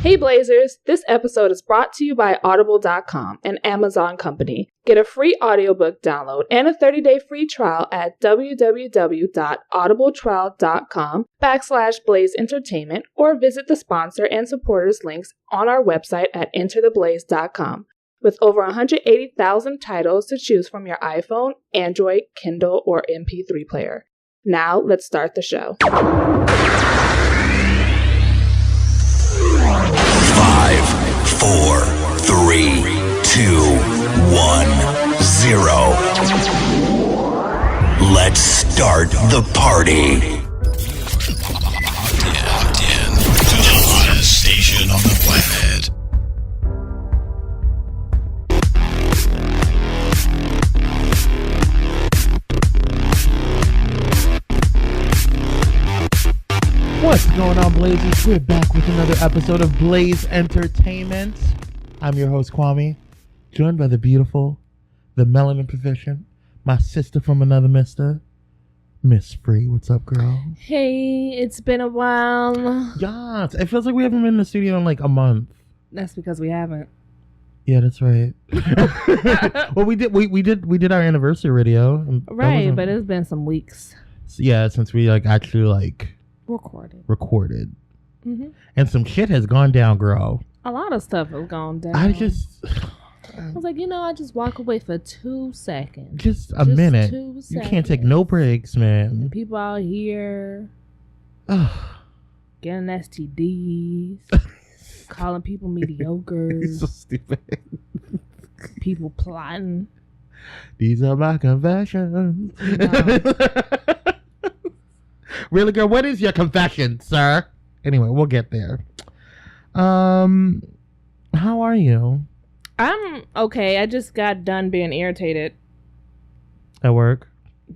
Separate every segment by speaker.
Speaker 1: Hey Blazers, this episode is brought to you by Audible.com, an Amazon company. Get a free audiobook download and a 30-day free trial at www.audibletrial.com/Blaze Entertainment or visit the sponsor and supporters links on our website at entertheblaze.com. With over 180,000 titles to choose from your iPhone, Android, Kindle, or MP3 player. Now, let's start the show.
Speaker 2: 5, 4, 3, 2, 1, 0. Let's start the party. Locked in to the hottest station on the planet.
Speaker 3: What's going on, Blazers? We're back with another episode of Blaze Entertainment. I'm your host, Kwame, joined by the beautiful, the melanin proficient, my sister from another mister, Miss Free. What's up, girl?
Speaker 1: Hey, it's been a while.
Speaker 3: Yes, it feels like we haven't been in the studio in like a month.
Speaker 1: That's because we haven't.
Speaker 3: Yeah, that's right. Well, we did our anniversary video.
Speaker 1: Right, but it's been some weeks.
Speaker 3: Yeah, since we actually recorded.
Speaker 1: Mm-hmm.
Speaker 3: And some shit has gone down, girl.
Speaker 1: A lot of stuff has gone down.
Speaker 3: I was like,
Speaker 1: I just walk away for 2 seconds.
Speaker 3: Just a minute.
Speaker 1: 2 seconds.
Speaker 3: You can't take no breaks, man.
Speaker 1: People out here getting STDs, calling people mediocre.
Speaker 3: It's so stupid.
Speaker 1: People plotting.
Speaker 3: These are my confessions.
Speaker 1: No.
Speaker 3: Really, girl? What is your confession, sir? Anyway, we'll get there. How are you?
Speaker 1: I'm okay. I just got done being irritated.
Speaker 3: At work?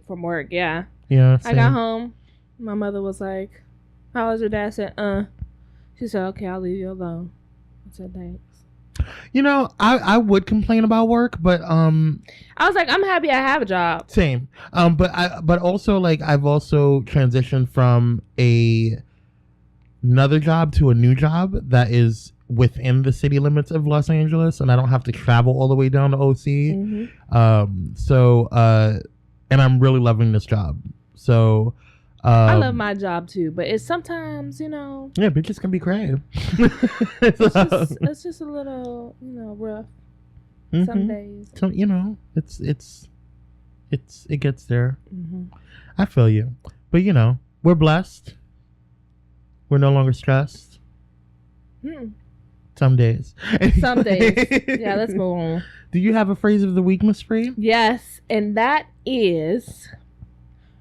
Speaker 1: From work, yeah.
Speaker 3: Yeah,
Speaker 1: same. I got home. My mother was like, how was your dad? I said, She said, okay, I'll leave you alone. I said, thanks.
Speaker 3: I would complain about work, but
Speaker 1: I was like, I'm happy I have a job.
Speaker 3: Same. But also I've also transitioned from another job to a new job that is within the city limits of Los Angeles, and I don't have to travel all the way down to OC.
Speaker 1: Mm-hmm.
Speaker 3: And I'm really loving this job. So
Speaker 1: I love my job too, but it's sometimes,
Speaker 3: yeah, bitches can be creative.
Speaker 1: it's just a little, rough.
Speaker 3: Mm-hmm.
Speaker 1: Some days.
Speaker 3: So it gets there.
Speaker 1: Mm-hmm.
Speaker 3: I feel you, but we're blessed. We're no longer stressed. Some days.
Speaker 1: Some days. Yeah, let's move on.
Speaker 3: Do you have a phrase of the week, Miss Free?
Speaker 1: Yes, and that is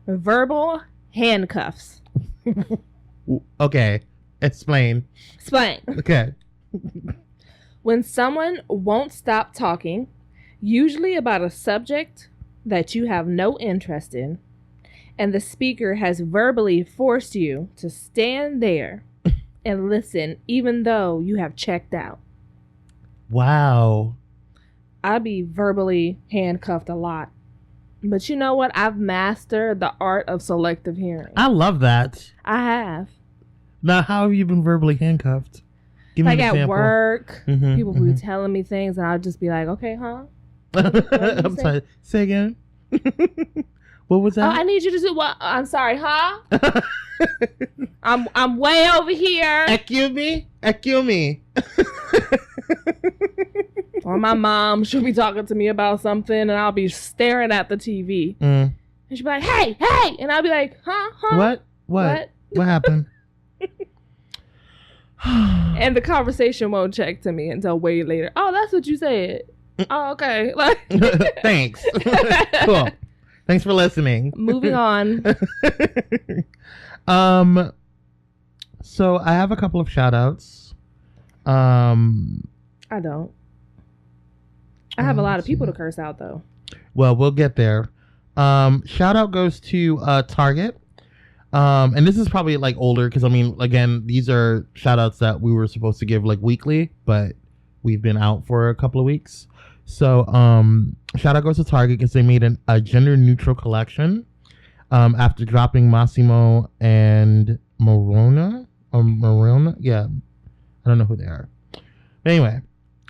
Speaker 1: verbal handcuffs.
Speaker 3: Okay. Explain. Okay.
Speaker 1: When someone won't stop talking, usually about a subject that you have no interest in, and the speaker has verbally forced you to stand there and listen even though you have checked out.
Speaker 3: Wow.
Speaker 1: I be verbally handcuffed a lot. But you know what? I've mastered the art of selective hearing.
Speaker 3: I love that.
Speaker 1: I have.
Speaker 3: Now, how have you been verbally handcuffed? Give me an example.
Speaker 1: At work, people be telling me things, and I'll just be like, okay, huh?
Speaker 3: I'm sorry. Say again. What was that?
Speaker 1: Oh, I need you to do what? I'm sorry, huh? I'm way over here.
Speaker 3: Excuse me.
Speaker 1: Or my mom, she'll be talking to me about something, and I'll be staring at the TV. And she'll be like, hey! And I'll be like, huh?
Speaker 3: What happened?
Speaker 1: And the conversation won't check to me until way later. Oh, that's what you said. Oh, okay.
Speaker 3: Thanks. Cool. Thanks for listening.
Speaker 1: Moving on.
Speaker 3: So I have a couple of shout outs.
Speaker 1: I don't. I have a lot of people to curse out though.
Speaker 3: Well, we'll get there. Shout out goes to Target. And this is probably older because again, these are shout outs that we were supposed to give weekly, but we've been out for a couple of weeks. So shout out goes to Target because they made a gender neutral collection after dropping Massimo and Morona. Yeah, I don't know who they are. But anyway,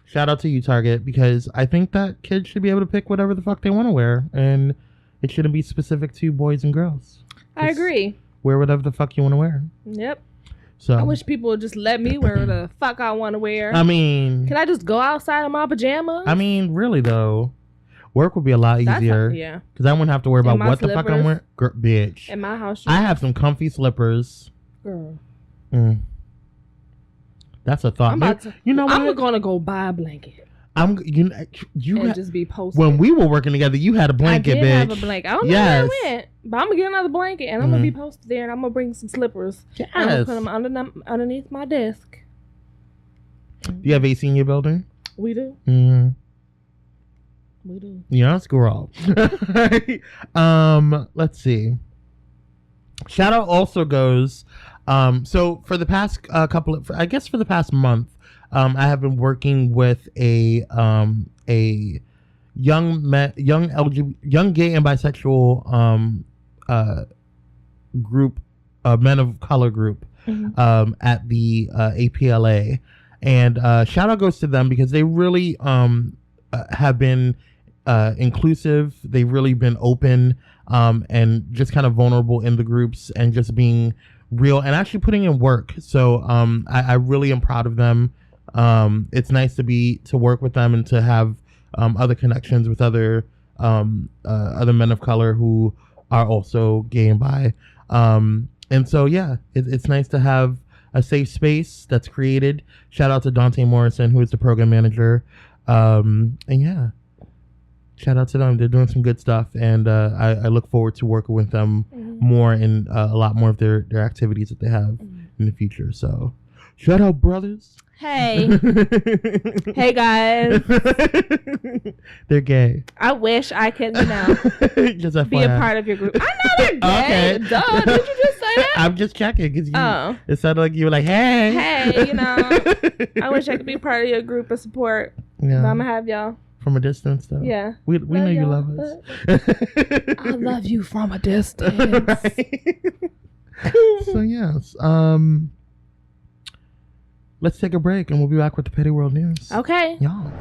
Speaker 3: shout out to you, Target, because I think that kids should be able to pick whatever the fuck they want to wear, and it shouldn't be specific to boys and girls.
Speaker 1: I agree.
Speaker 3: Wear whatever the fuck you want to wear.
Speaker 1: Yep.
Speaker 3: So
Speaker 1: I wish people would just let me wear the fuck I want to wear.
Speaker 3: I mean,
Speaker 1: can I just go outside in my pajamas?
Speaker 3: I mean, really though, work would be a lot easier.
Speaker 1: Yeah.
Speaker 3: Because I wouldn't have to worry about what the fuck I'm wearing. Bitch.
Speaker 1: In my house.
Speaker 3: I have some comfy slippers.
Speaker 1: Girl.
Speaker 3: That's a thought. You know what?
Speaker 1: I'm gonna go buy a blanket.
Speaker 3: Just
Speaker 1: be posted.
Speaker 3: When we were working together, you had a blanket,
Speaker 1: I
Speaker 3: bitch.
Speaker 1: have a blanket. I don't know where it went, but I'm gonna get another blanket and I'm gonna be posted there, and I'm gonna bring some slippers.
Speaker 3: Yes.
Speaker 1: And I'm gonna put them underneath my desk.
Speaker 3: Do you have AC in your building?
Speaker 1: We do. We do.
Speaker 3: Yeah, squirrel. Let's see. Shout out also goes. So for the past for the past month, I have been working with a young gay and bisexual group, men of color group, at the APLA, and shout out goes to them because they really have been inclusive. They've really been open and just kind of vulnerable in the groups and just being real and actually putting in work. So I really am proud of them. It's nice to work with them and to have other connections with other men of color who are also gay and bi. And so yeah, it's nice to have a safe space that's created. Shout out to Dante Morrison, who is the program manager. And yeah, shout out to them. They're doing some good stuff, and I look forward to working with them more in a lot more of their activities that they have in the future. So shout out, brothers.
Speaker 1: Hey. Hey, guys.
Speaker 3: They're gay.
Speaker 1: I wish I could, just be a part of your group. I know they're gay. Okay. Duh, did you just say that?
Speaker 3: I'm just checking because it sounded like you were like, hey.
Speaker 1: Hey, I wish I could be part of your group of support. Yeah. But I'm going to have y'all.
Speaker 3: From a distance, though.
Speaker 1: Yeah.
Speaker 3: We know you love us.
Speaker 1: I love you from a distance.
Speaker 3: Right. So, yes. Let's take a break and we'll be back with the Petty World News.
Speaker 1: Okay.
Speaker 3: Y'all.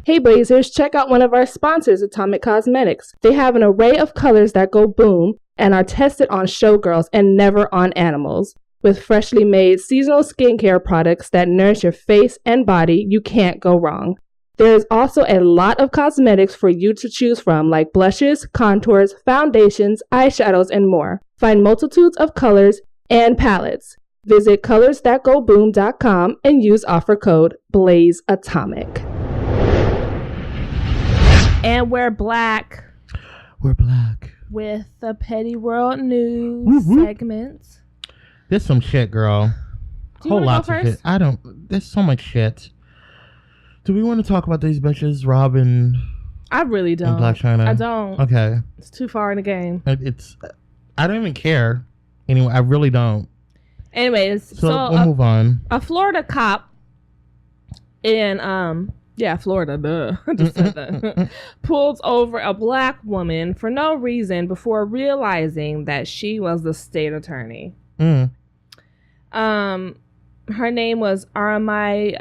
Speaker 1: Hey Blazers, check out one of our sponsors, Atomic Cosmetics. They have an array of colors that go boom and are tested on showgirls and never on animals. With freshly made seasonal skincare products that nourish your face and body, you can't go wrong. There is also a lot of cosmetics for you to choose from, like blushes, contours, foundations, eyeshadows, and more. Find multitudes of colors and palettes. Visit colorsthatgoboom.com and use offer code BLAZEATOMIC. And we're black.
Speaker 3: We're black.
Speaker 1: With the Petty World News segments.
Speaker 3: There's some shit, girl. Whole lot of shit. There's so much shit. Do we want to talk about these bitches, Rob and...
Speaker 1: I really don't.
Speaker 3: And Blac Chyna?
Speaker 1: I don't.
Speaker 3: Okay.
Speaker 1: It's too far in the game.
Speaker 3: I don't even care. Anyway, I really don't.
Speaker 1: Anyways,
Speaker 3: so we'll move on.
Speaker 1: A Florida cop in Florida, duh. I just said that. Pulls over a black woman for no reason before realizing that she was the state attorney. Her name was Armai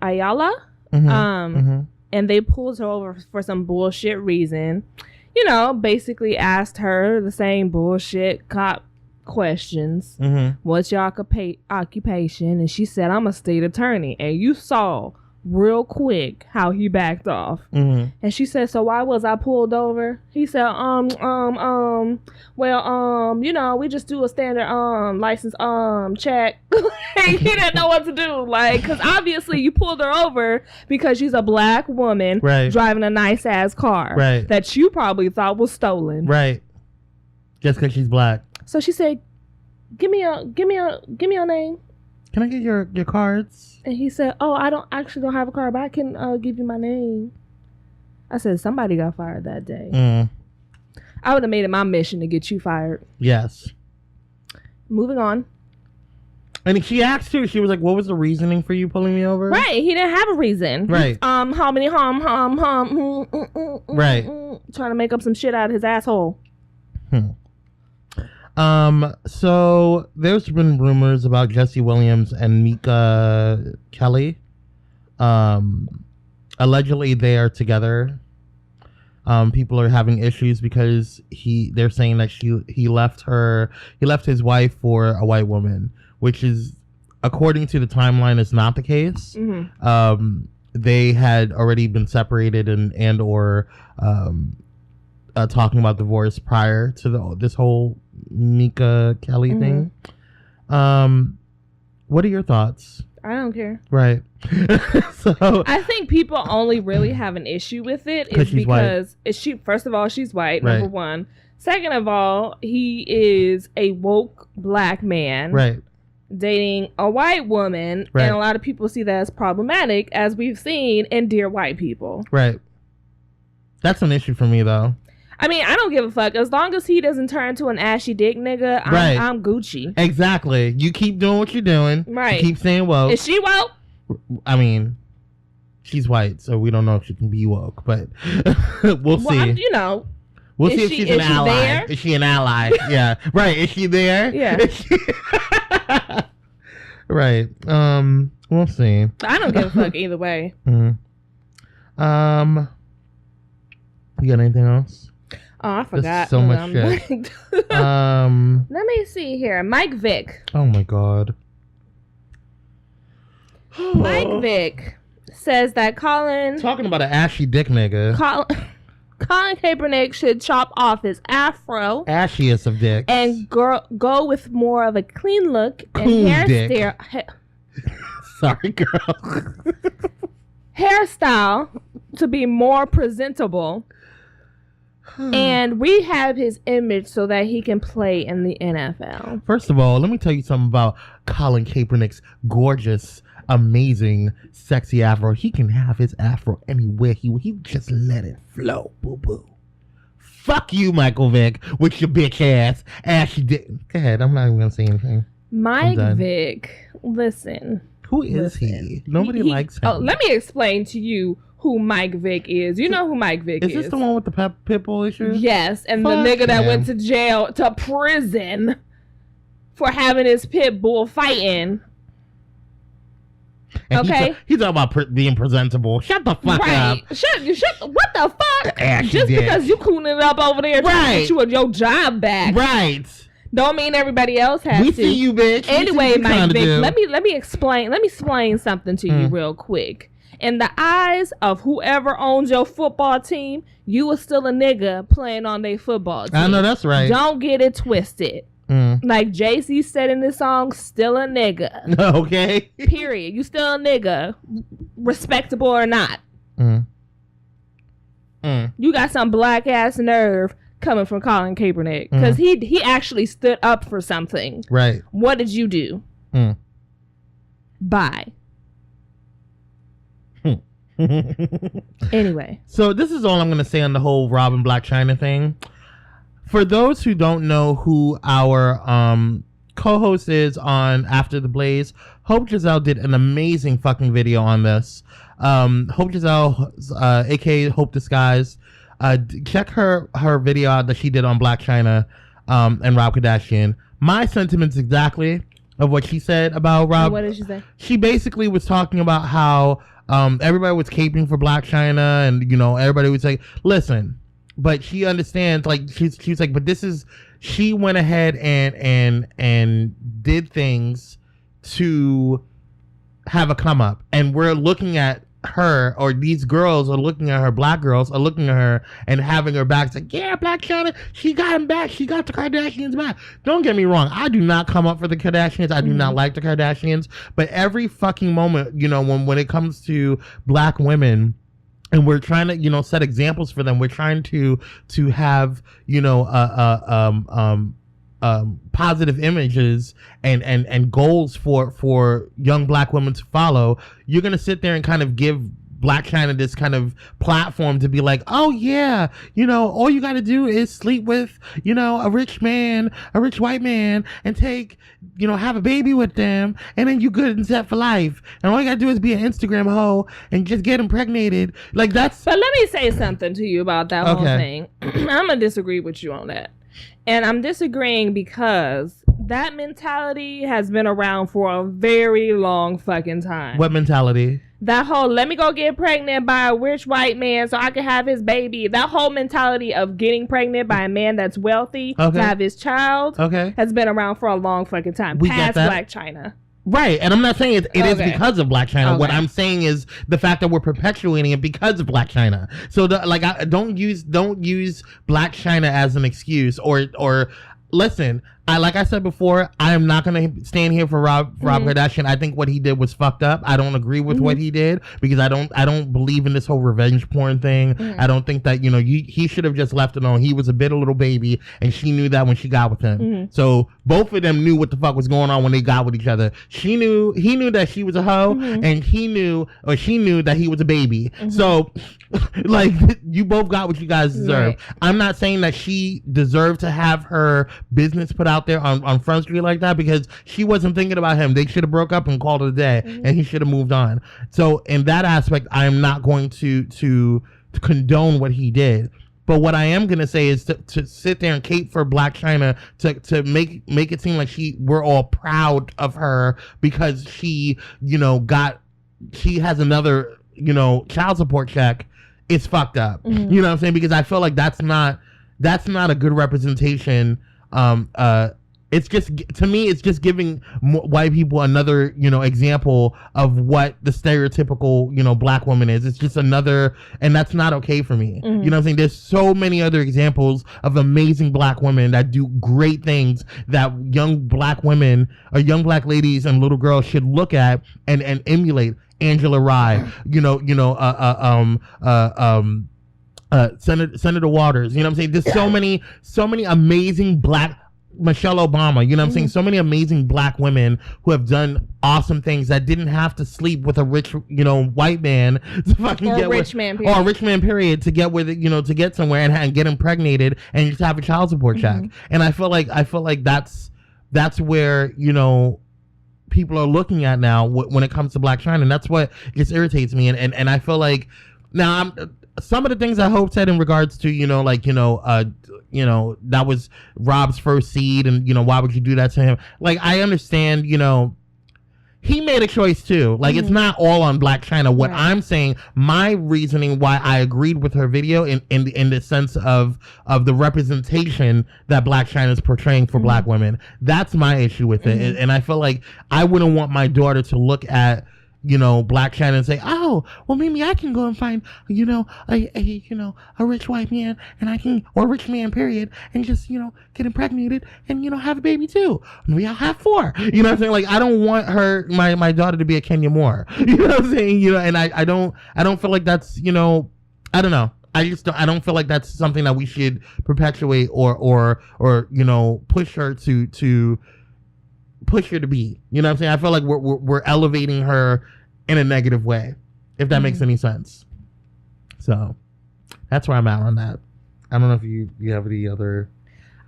Speaker 1: Ayala. And they pulled her over for some bullshit reason. Basically asked her the same bullshit cop questions. What's your occupation? And she said, I'm a state attorney. And you saw real quick how he backed off. And she said, so why was I pulled over? He said, we just do a standard license check. He didn't know what to do, because obviously you pulled her over because she's a black woman driving a nice ass car that you probably thought was stolen,
Speaker 3: just because she's black.
Speaker 1: So she said, give me your name.
Speaker 3: Can I get your cards?
Speaker 1: And he said, oh, I don't have a card, but I can give you my name. I said, somebody got fired that day. I would have made it my mission to get you fired.
Speaker 3: Yes.
Speaker 1: Moving on.
Speaker 3: And she asked too. She was like, what was the reasoning for you pulling me over?
Speaker 1: Right. He didn't have a reason.
Speaker 3: Right.
Speaker 1: How many Right. Trying to make up some shit out of his asshole.
Speaker 3: So there's been rumors about Jesse Williams and Mika Kelly. Allegedly they are together. People are having issues because they're saying that he left his wife for a white woman, which is, according to the timeline, is not the case. Mm-hmm. They had already been separated and or talking about divorce prior to this whole Mika Kelly thing. What are your thoughts?
Speaker 1: I don't care.
Speaker 3: Right. So
Speaker 1: I think people only really have an issue with it is because first of all, she's white,
Speaker 3: right.
Speaker 1: Number one. Second of all, he is a woke black man.
Speaker 3: Right.
Speaker 1: Dating a white woman,
Speaker 3: right.
Speaker 1: And a lot of people see that as problematic, as we've seen in Dear White People.
Speaker 3: Right. That's an issue for me, though.
Speaker 1: I mean, I don't give a fuck. As long as he doesn't turn into an ashy dick nigga, I'm Gucci.
Speaker 3: Exactly. You keep doing what you're doing.
Speaker 1: Right.
Speaker 3: You keep saying woke.
Speaker 1: Is she woke?
Speaker 3: I mean, she's white, so we don't know if she can be woke, but we'll see. We'll see if she's an ally. There? Is she an ally? Yeah. Right. Is she there?
Speaker 1: Yeah.
Speaker 3: Right. We'll see.
Speaker 1: I don't give a fuck either way.
Speaker 3: Mm-hmm. You got anything else?
Speaker 1: Oh, I forgot.
Speaker 3: There's so much shit.
Speaker 1: Let me see here. Mike Vick.
Speaker 3: Oh my god.
Speaker 1: Mike Vick says that
Speaker 3: talking about an ashy dick nigga.
Speaker 1: Colin Kaepernick should chop off his afro,
Speaker 3: ashiest of dicks,
Speaker 1: and go with more of a clean look
Speaker 3: cool
Speaker 1: and
Speaker 3: hairstyle. Sorry, girl.
Speaker 1: Hairstyle to be more presentable and rehab his image so that he can play in the NFL.
Speaker 3: First of all, let me tell you something about Colin Kaepernick's gorgeous, amazing, sexy afro. He can have his afro anywhere he just let it flow. Boo boo. Fuck you, Michael Vick, with your bitch ass. Ashy dick. Go ahead. I'm not even gonna say anything.
Speaker 1: Mike Vick, listen.
Speaker 3: Who is he? Nobody likes him.
Speaker 1: Oh, let me explain to you who Mike Vick is. You know who Mike Vick is.
Speaker 3: Is this the one with the pit bull issue?
Speaker 1: Yes, and fuck the nigga that went to prison for having his pit bull fighting.
Speaker 3: And okay, he's talking about being presentable. Shut the fuck up.
Speaker 1: Shut. What the fuck? Just
Speaker 3: did.
Speaker 1: Because you cooning it up over there trying to get your job back,
Speaker 3: right?
Speaker 1: Don't mean everybody else has to.
Speaker 3: We see you, bitch.
Speaker 1: Anyway, Mike Vick, let me explain something to you real quick. In the eyes of whoever owns your football team, you are still a nigga playing on their football team.
Speaker 3: I know that's right.
Speaker 1: Don't get it twisted. Like Jay-Z said in this song, still a nigga.
Speaker 3: Okay.
Speaker 1: Period. You still a nigga, respectable or not. You got some black ass nerve coming from Colin Kaepernick because he actually stood up for something.
Speaker 3: Right.
Speaker 1: What did you do? Bye. Anyway.
Speaker 3: So this is all I'm going to say on the whole Rob and Blac Chyna thing. For those who don't know who our co-host is on After the Blaze, Hope Giselle did an amazing fucking video on this. Hope Giselle, aka Hope Disguise, check her video out that she did on Blac Chyna and Rob Kardashian. My sentiments exactly of what she said about Rob.
Speaker 1: What did she say?
Speaker 3: She basically was talking about how everybody was caping for Blac Chyna, and everybody was like, listen. But she understands, like, she's like, but this is, she went ahead and did things to have a come up. And we're looking at her, or these girls are looking at her, black girls are looking at her and having her back. It's like, yeah, Blac Chyna, she got him back. She got the Kardashians back. Don't get me wrong. I do not come up for the Kardashians. I do not like the Kardashians. But every fucking moment, when it comes to black women, and we're trying to, set examples for them. We're trying to have, positive images and goals for young black women to follow. You're going to sit there and kind of give Blac Chyna this kind of platform to be like, oh yeah, all you got to do is sleep with, a rich white man and take, have a baby with them, and then you good and set for life. And all you got to do is be an Instagram hoe and just get impregnated. Like, that's...
Speaker 1: But let me say something to you about that whole thing. I'm going to disagree with you on that. And I'm disagreeing because that mentality has been around for a very long fucking time.
Speaker 3: What mentality?
Speaker 1: That whole, let me go get pregnant by a rich white man so I can have his baby. That whole mentality of getting pregnant by a man that's wealthy to have his child has been around for a long fucking time.
Speaker 3: We
Speaker 1: past
Speaker 3: get that.
Speaker 1: Blac Chyna.
Speaker 3: Right, and I'm not saying it is because of Blac Chyna.
Speaker 1: Okay.
Speaker 3: What I'm saying is the fact that we're perpetuating it because of Blac Chyna. So, don't use Blac Chyna as an excuse or listen. Like I said before, I am not going to stand here for Rob Kardashian. I think what he did was fucked up. I don't agree with what he did because I don't believe in this whole revenge porn thing. I don't think that, he should have just left it alone. He was a bitter little baby and she knew that when she got with him. So both of them knew what the fuck was going on when they got with each other. He knew that she was a hoe and she knew that he was a baby. So like, you both got what you guys deserve. Right. I'm not saying that she deserved to have her business put out there on Front Street like that because she wasn't thinking about him. They should have broke up and called it a day and he should have moved on. So in that aspect, I am not going to condone what he did. But what I am going to say is to sit there and cape for Blac Chyna to make it seem like we're all proud of her because she, she has another, child support check. It's fucked up. You know what I'm saying? Because I feel like that's not a good representation. It's just, to me, it's just giving white people another, example of what the stereotypical, black woman is. It's just another, and that's not okay for me. You know what I'm saying? There's so many other examples of amazing black women that do great things that young black women or young black ladies and little girls should look at and emulate. Angela Rye, Senator Waters, you know what I'm saying? There's so many amazing black, Michelle Obama, you know what I'm saying? So many amazing black women who have done awesome things that didn't have to sleep with a rich, white man to fucking
Speaker 1: or
Speaker 3: get
Speaker 1: a rich man, period.
Speaker 3: Or a rich man, period, to get with it, to get somewhere and get impregnated and just have a child support check. And I feel like that's where, people are looking at now when it comes to Blac Chyna, and that's what just irritates me. And I feel like now some of the things that Hope said in regards to that was Rob's first seed, and why would you do that to him? Like, I understand, he made a choice too. Like, it's not all on Blac Chyna. What I'm saying, my reasoning why I agreed with her video in the sense of the representation that Blac Chyna is portraying for black women. That's my issue with it. And I feel like I wouldn't want my daughter to look at Blac Chyna and say, oh, well, maybe I can go and find, a rich white man or a rich man, period, and just, get impregnated and, have a baby too. Maybe I'll have 4. You know what I'm saying? Like, I don't want my daughter to be a Kenya Moore. You know what I'm saying? And I don't feel like that's, I don't know. I don't feel like that's something that we should perpetuate or push her to push her to be. You know what I'm saying? I feel like we're elevating her in a negative way, if that makes any sense. So that's where I'm at on that. I don't know if you have any other.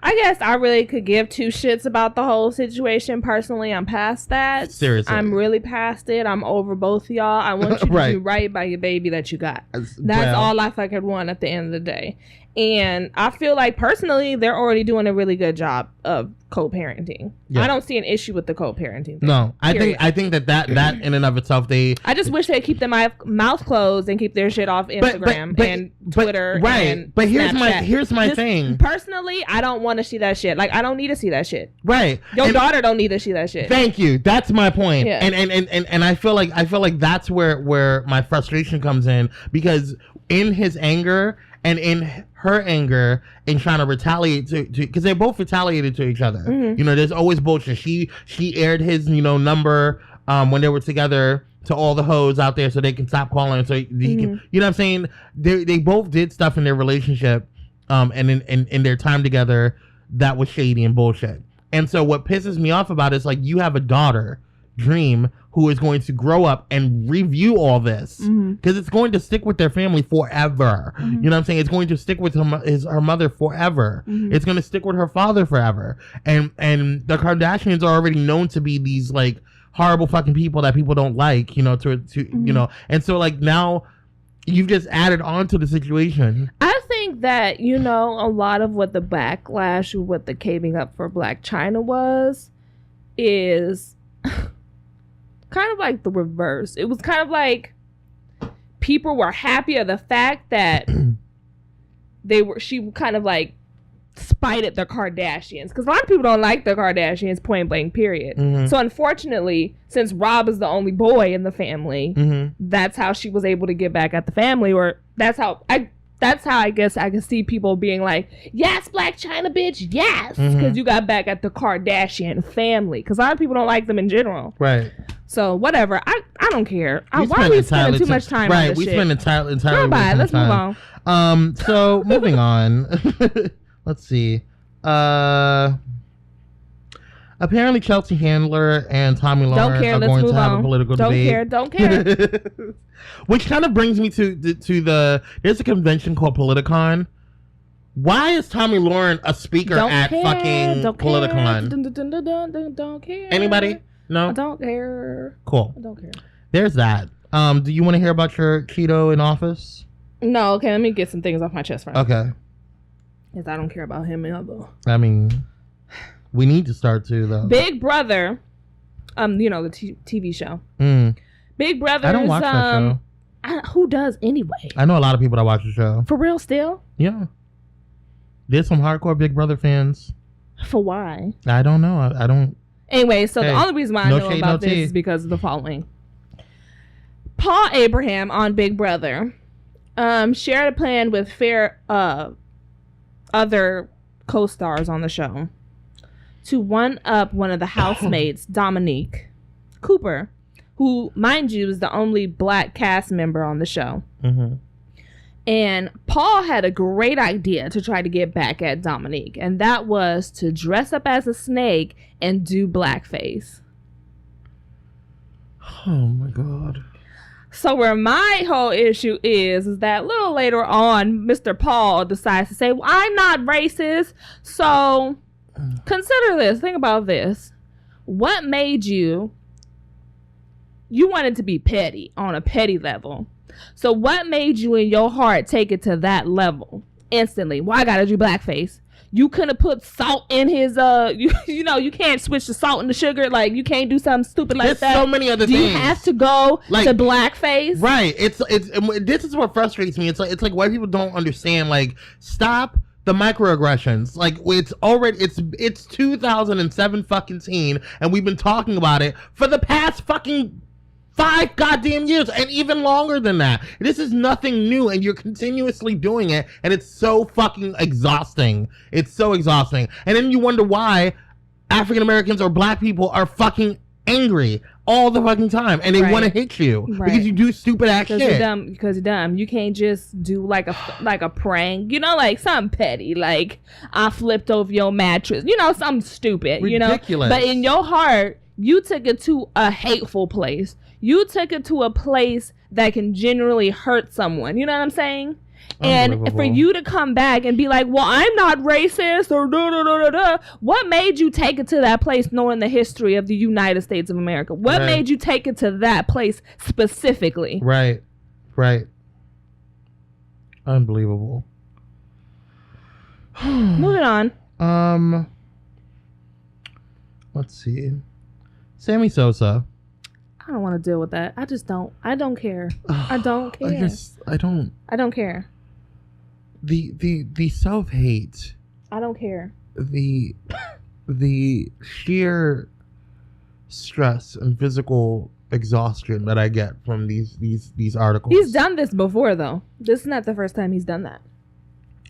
Speaker 1: I guess I really could give 2 shits about the whole situation. Personally, I'm past that.
Speaker 3: Seriously.
Speaker 1: I'm really past it. I'm over both of y'all. I want you to do right by your baby that you got. That's all I fucking want at the end of the day. And I feel like, personally, they're already doing a really good job of co-parenting. Yeah. I don't see an issue with the co-parenting thing.
Speaker 3: No, I think that in and of itself, I just
Speaker 1: wish they'd keep their mouth closed and keep their shit off Instagram and Twitter.
Speaker 3: Right. But here's my thing.
Speaker 1: Personally, I don't want to see that shit. Like, I don't need to see that shit.
Speaker 3: Right.
Speaker 1: Your daughter don't need to see that shit.
Speaker 3: Thank you. That's my point.
Speaker 1: Yeah.
Speaker 3: And I feel like that's where my frustration comes in, because in his anger and in her anger in trying to retaliate to because they both retaliated to each other. There's always bullshit. She aired his number when they were together to all the hoes out there so they can stop calling, so he can, you know what I'm saying? They both did stuff in their relationship and in their time together that was shady and bullshit. And so what pisses me off about it is, like, you have a daughter, Dream, who is going to grow up and review all this, because it's going to stick with their family forever. You know what I'm saying? It's going to stick with her mother forever. It's going to stick with her father forever. And the Kardashians are already known to be these, like, horrible fucking people that people don't like, and so, like, now you've just added on to the situation.
Speaker 1: I think think that, a lot of what the backlash with the caving up for Blac Chyna is kind of like the reverse. It was kind of like people were happy of the fact that she kind of like spited the Kardashians, because a lot of people don't like the Kardashians, point blank, period. So unfortunately, since Rob is the only boy in the family, that's how she was able to get back at the family, or that's how I guess I can see people being like, yes, Blac Chyna, bitch, yes, because you got back at the Kardashian family, because a lot of people don't like them in general,
Speaker 3: right?
Speaker 1: So whatever, I don't care. Why are we spending too much time on this shit?
Speaker 3: Spend entirely
Speaker 1: bye, let's move on.
Speaker 3: So moving on. Let's see. Apparently Chelsea Handler and Tommy Lawrence are going to have a political debate.
Speaker 1: Don't care.
Speaker 3: Which kind of brings me to there's a convention called Politicon. Why is Tommy Lawrence a speaker at fucking Politicon?
Speaker 1: Don't care.
Speaker 3: Anybody? No?
Speaker 1: I don't care.
Speaker 3: Cool.
Speaker 1: I don't care.
Speaker 3: There's that. Do you want to hear about your Cheeto in office?
Speaker 1: No, okay, let me get some things off my chest first.
Speaker 3: Okay.
Speaker 1: Because I don't care about him either.
Speaker 3: I mean, we need to start to, though.
Speaker 1: Big Brother, the TV show. Big Brother.
Speaker 3: I don't watch that show.
Speaker 1: Who does anyway?
Speaker 3: I know a lot of people that watch the show.
Speaker 1: For real, still?
Speaker 3: Yeah. There's some hardcore Big Brother fans.
Speaker 1: For why?
Speaker 3: I don't know. I don't.
Speaker 1: Anyway, so the only reason why I know about this is because of the following. Paul Abraham on Big Brother shared a plan with other co-stars on the show to one-up one of the housemates, Dominique Cooper, who, mind you, is the only black cast member on the show. And Paul had a great idea to try to get back at Dominique, and that was to dress up as a snake and do blackface.
Speaker 3: Oh my God.
Speaker 1: So where my whole issue is that a little later on, Mr. Paul decides to say, well, I'm not racist. So consider this. Think about this. What made you wanted to be petty on a petty level. So what made you in your heart take it to that level instantly? Well, I got to do blackface. You couldn't have put salt in his, you can't switch the salt and the sugar. Like, you can't do something stupid like that.
Speaker 3: There's so many other things.
Speaker 1: You have to go to blackface?
Speaker 3: Right. This is what frustrates me. It's like white people don't understand, like, stop the microaggressions. Like, it's 2007 fucking teen, and we've been talking about it for the past fucking 5 goddamn years, and even longer than that. This is nothing new, and you're continuously doing it, and it's so fucking exhausting. It's so exhausting. And then you wonder why African Americans or black people are fucking angry all the fucking time, and they want to hit you because you do stupid ass shit.
Speaker 1: Because you're dumb. You can't just do like a prank, like something petty, like I flipped over your mattress, something stupid,
Speaker 3: ridiculous.
Speaker 1: But in your heart, you took it to a hateful place. You took it to a place that can generally hurt someone. You know what I'm saying? And for you to come back and be like, well, I'm not racist or da. What made you take it to that place knowing the history of the United States of America? What made you take it to that place specifically?
Speaker 3: Right. Unbelievable.
Speaker 1: Moving on.
Speaker 3: Let's see. Sammy Sosa.
Speaker 1: I don't want to deal with that. I just don't. I don't care. I don't care.
Speaker 3: I don't
Speaker 1: care.
Speaker 3: The self-hate.
Speaker 1: I don't care.
Speaker 3: The sheer stress and physical exhaustion that I get from these articles.
Speaker 1: He's done this before, though. This is not the first time he's done that.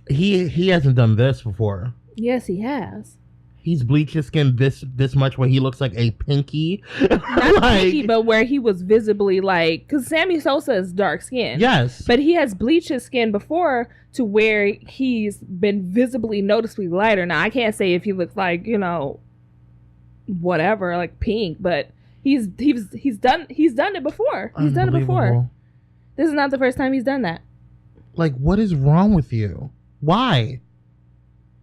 Speaker 3: He hasn't done this before.
Speaker 1: Yes, he has.
Speaker 3: He's bleached his skin this much where he looks like a pinky.
Speaker 1: Not pinky, but where he was visibly because Sammy Sosa is dark skinned.
Speaker 3: Yes.
Speaker 1: But he has bleached his skin before to where he's been visibly noticeably lighter. Now, I can't say if he looks like, whatever, like pink, but he's done it before. He's done it before. This is not the first time he's done that.
Speaker 3: Like, what is wrong with you? Why?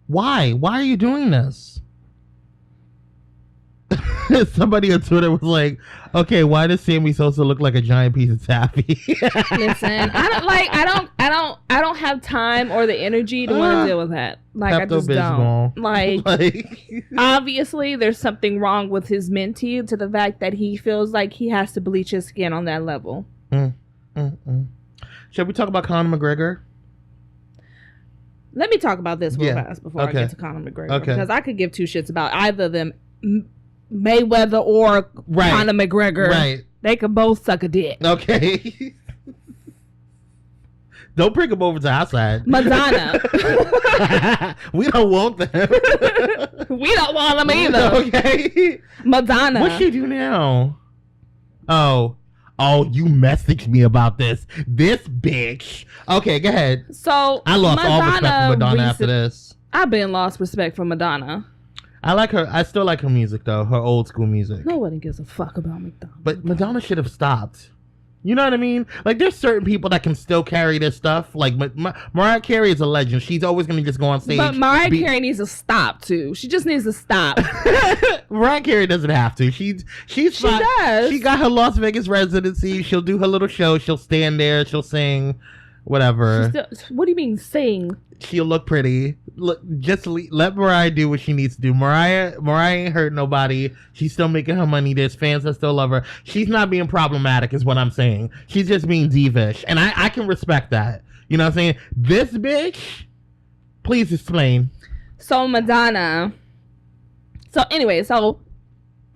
Speaker 3: Why are you doing this? Somebody on Twitter was like, okay, why does Sammy Sosa look like a giant piece of taffy?
Speaker 1: Listen, I don't I don't have time or the energy to want to deal with that. Like, I just don't. Like, obviously, there's something wrong with his mentee to the fact that he feels like he has to bleach his skin on that level.
Speaker 3: Shall we talk about Conor McGregor?
Speaker 1: Let me talk about this real fast before I get to Conor McGregor. Because I could give two shits about either of them, Mayweather or Conor McGregor. Right. They could both suck a dick.
Speaker 3: Okay. Don't bring them over to our side.
Speaker 1: Madonna.
Speaker 3: We don't want them.
Speaker 1: We don't want them either.
Speaker 3: Okay.
Speaker 1: Madonna.
Speaker 3: What she do now? Oh, you messaged me about this. This bitch. Okay, go ahead.
Speaker 1: So
Speaker 3: I lost all respect for Madonna after this.
Speaker 1: I've been lost respect for Madonna.
Speaker 3: I like her. I still like her music though. Her old school music.
Speaker 1: Nobody gives a fuck about Madonna.
Speaker 3: But Madonna should have stopped. You know what I mean? Like, there's certain people that can still carry this stuff. Like, Mariah Carey is a legend. She's always going to just go on stage.
Speaker 1: But Mariah Carey needs to stop, too. She just needs to stop.
Speaker 3: Mariah Carey doesn't have to. She does. She got her Las Vegas residency. She'll do her little show. She'll stand there. She'll sing. Whatever.
Speaker 1: What do you mean, sing?
Speaker 3: She'll look pretty. Let Mariah do what she needs to do. Mariah ain't hurt nobody. She's still making her money. There's fans that still love her. She's not being problematic is what I'm saying. She's just being divish. And I can respect that. You know what I'm saying? This bitch, please explain.
Speaker 1: So Madonna. So anyway,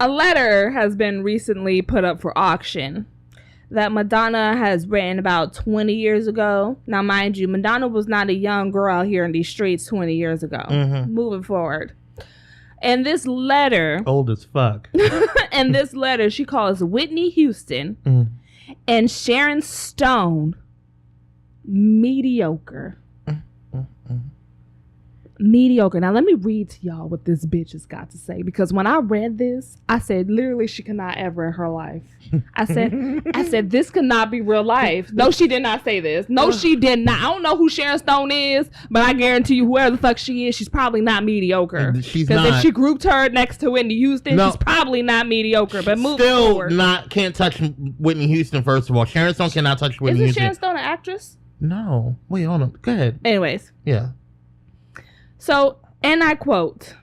Speaker 1: a letter has been recently put up for auction that Madonna has written about 20 years ago. Now, mind you, Madonna was not a young girl out here in these streets 20 years ago. Moving forward. And this letter...
Speaker 3: Old as fuck.
Speaker 1: And this letter, she calls Whitney Houston and Sharon Stone mediocre. Mediocre. Now, let me read to y'all what this bitch has got to say. Because when I read this, I said, literally, she cannot ever in her life. I said, this cannot be real life. No, she did not say this. No, she did not. I don't know who Sharon Stone is, but I guarantee you, whoever the fuck she is, she's probably not mediocre.
Speaker 3: She's not.
Speaker 1: Because if she grouped her next to Whitney Houston, she's probably not mediocre. But move forward.
Speaker 3: Can't touch Whitney Houston, first of all. Sharon Stone cannot touch Whitney Houston.
Speaker 1: Isn't Sharon Stone an actress?
Speaker 3: No. Wait, hold on. Go ahead.
Speaker 1: Anyways.
Speaker 3: Yeah.
Speaker 1: So, and I quote,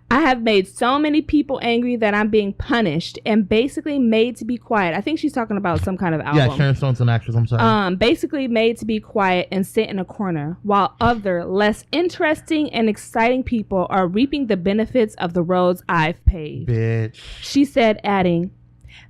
Speaker 1: I have made so many people angry that I'm being punished and basically made to be quiet. I think she's talking about some kind of album.
Speaker 3: Yeah, Sharon Stone's an actress. I'm sorry.
Speaker 1: Basically made to be quiet and sit in a corner while other less interesting and exciting people are reaping the benefits of the roads I've paved.
Speaker 3: Bitch.
Speaker 1: She said, adding,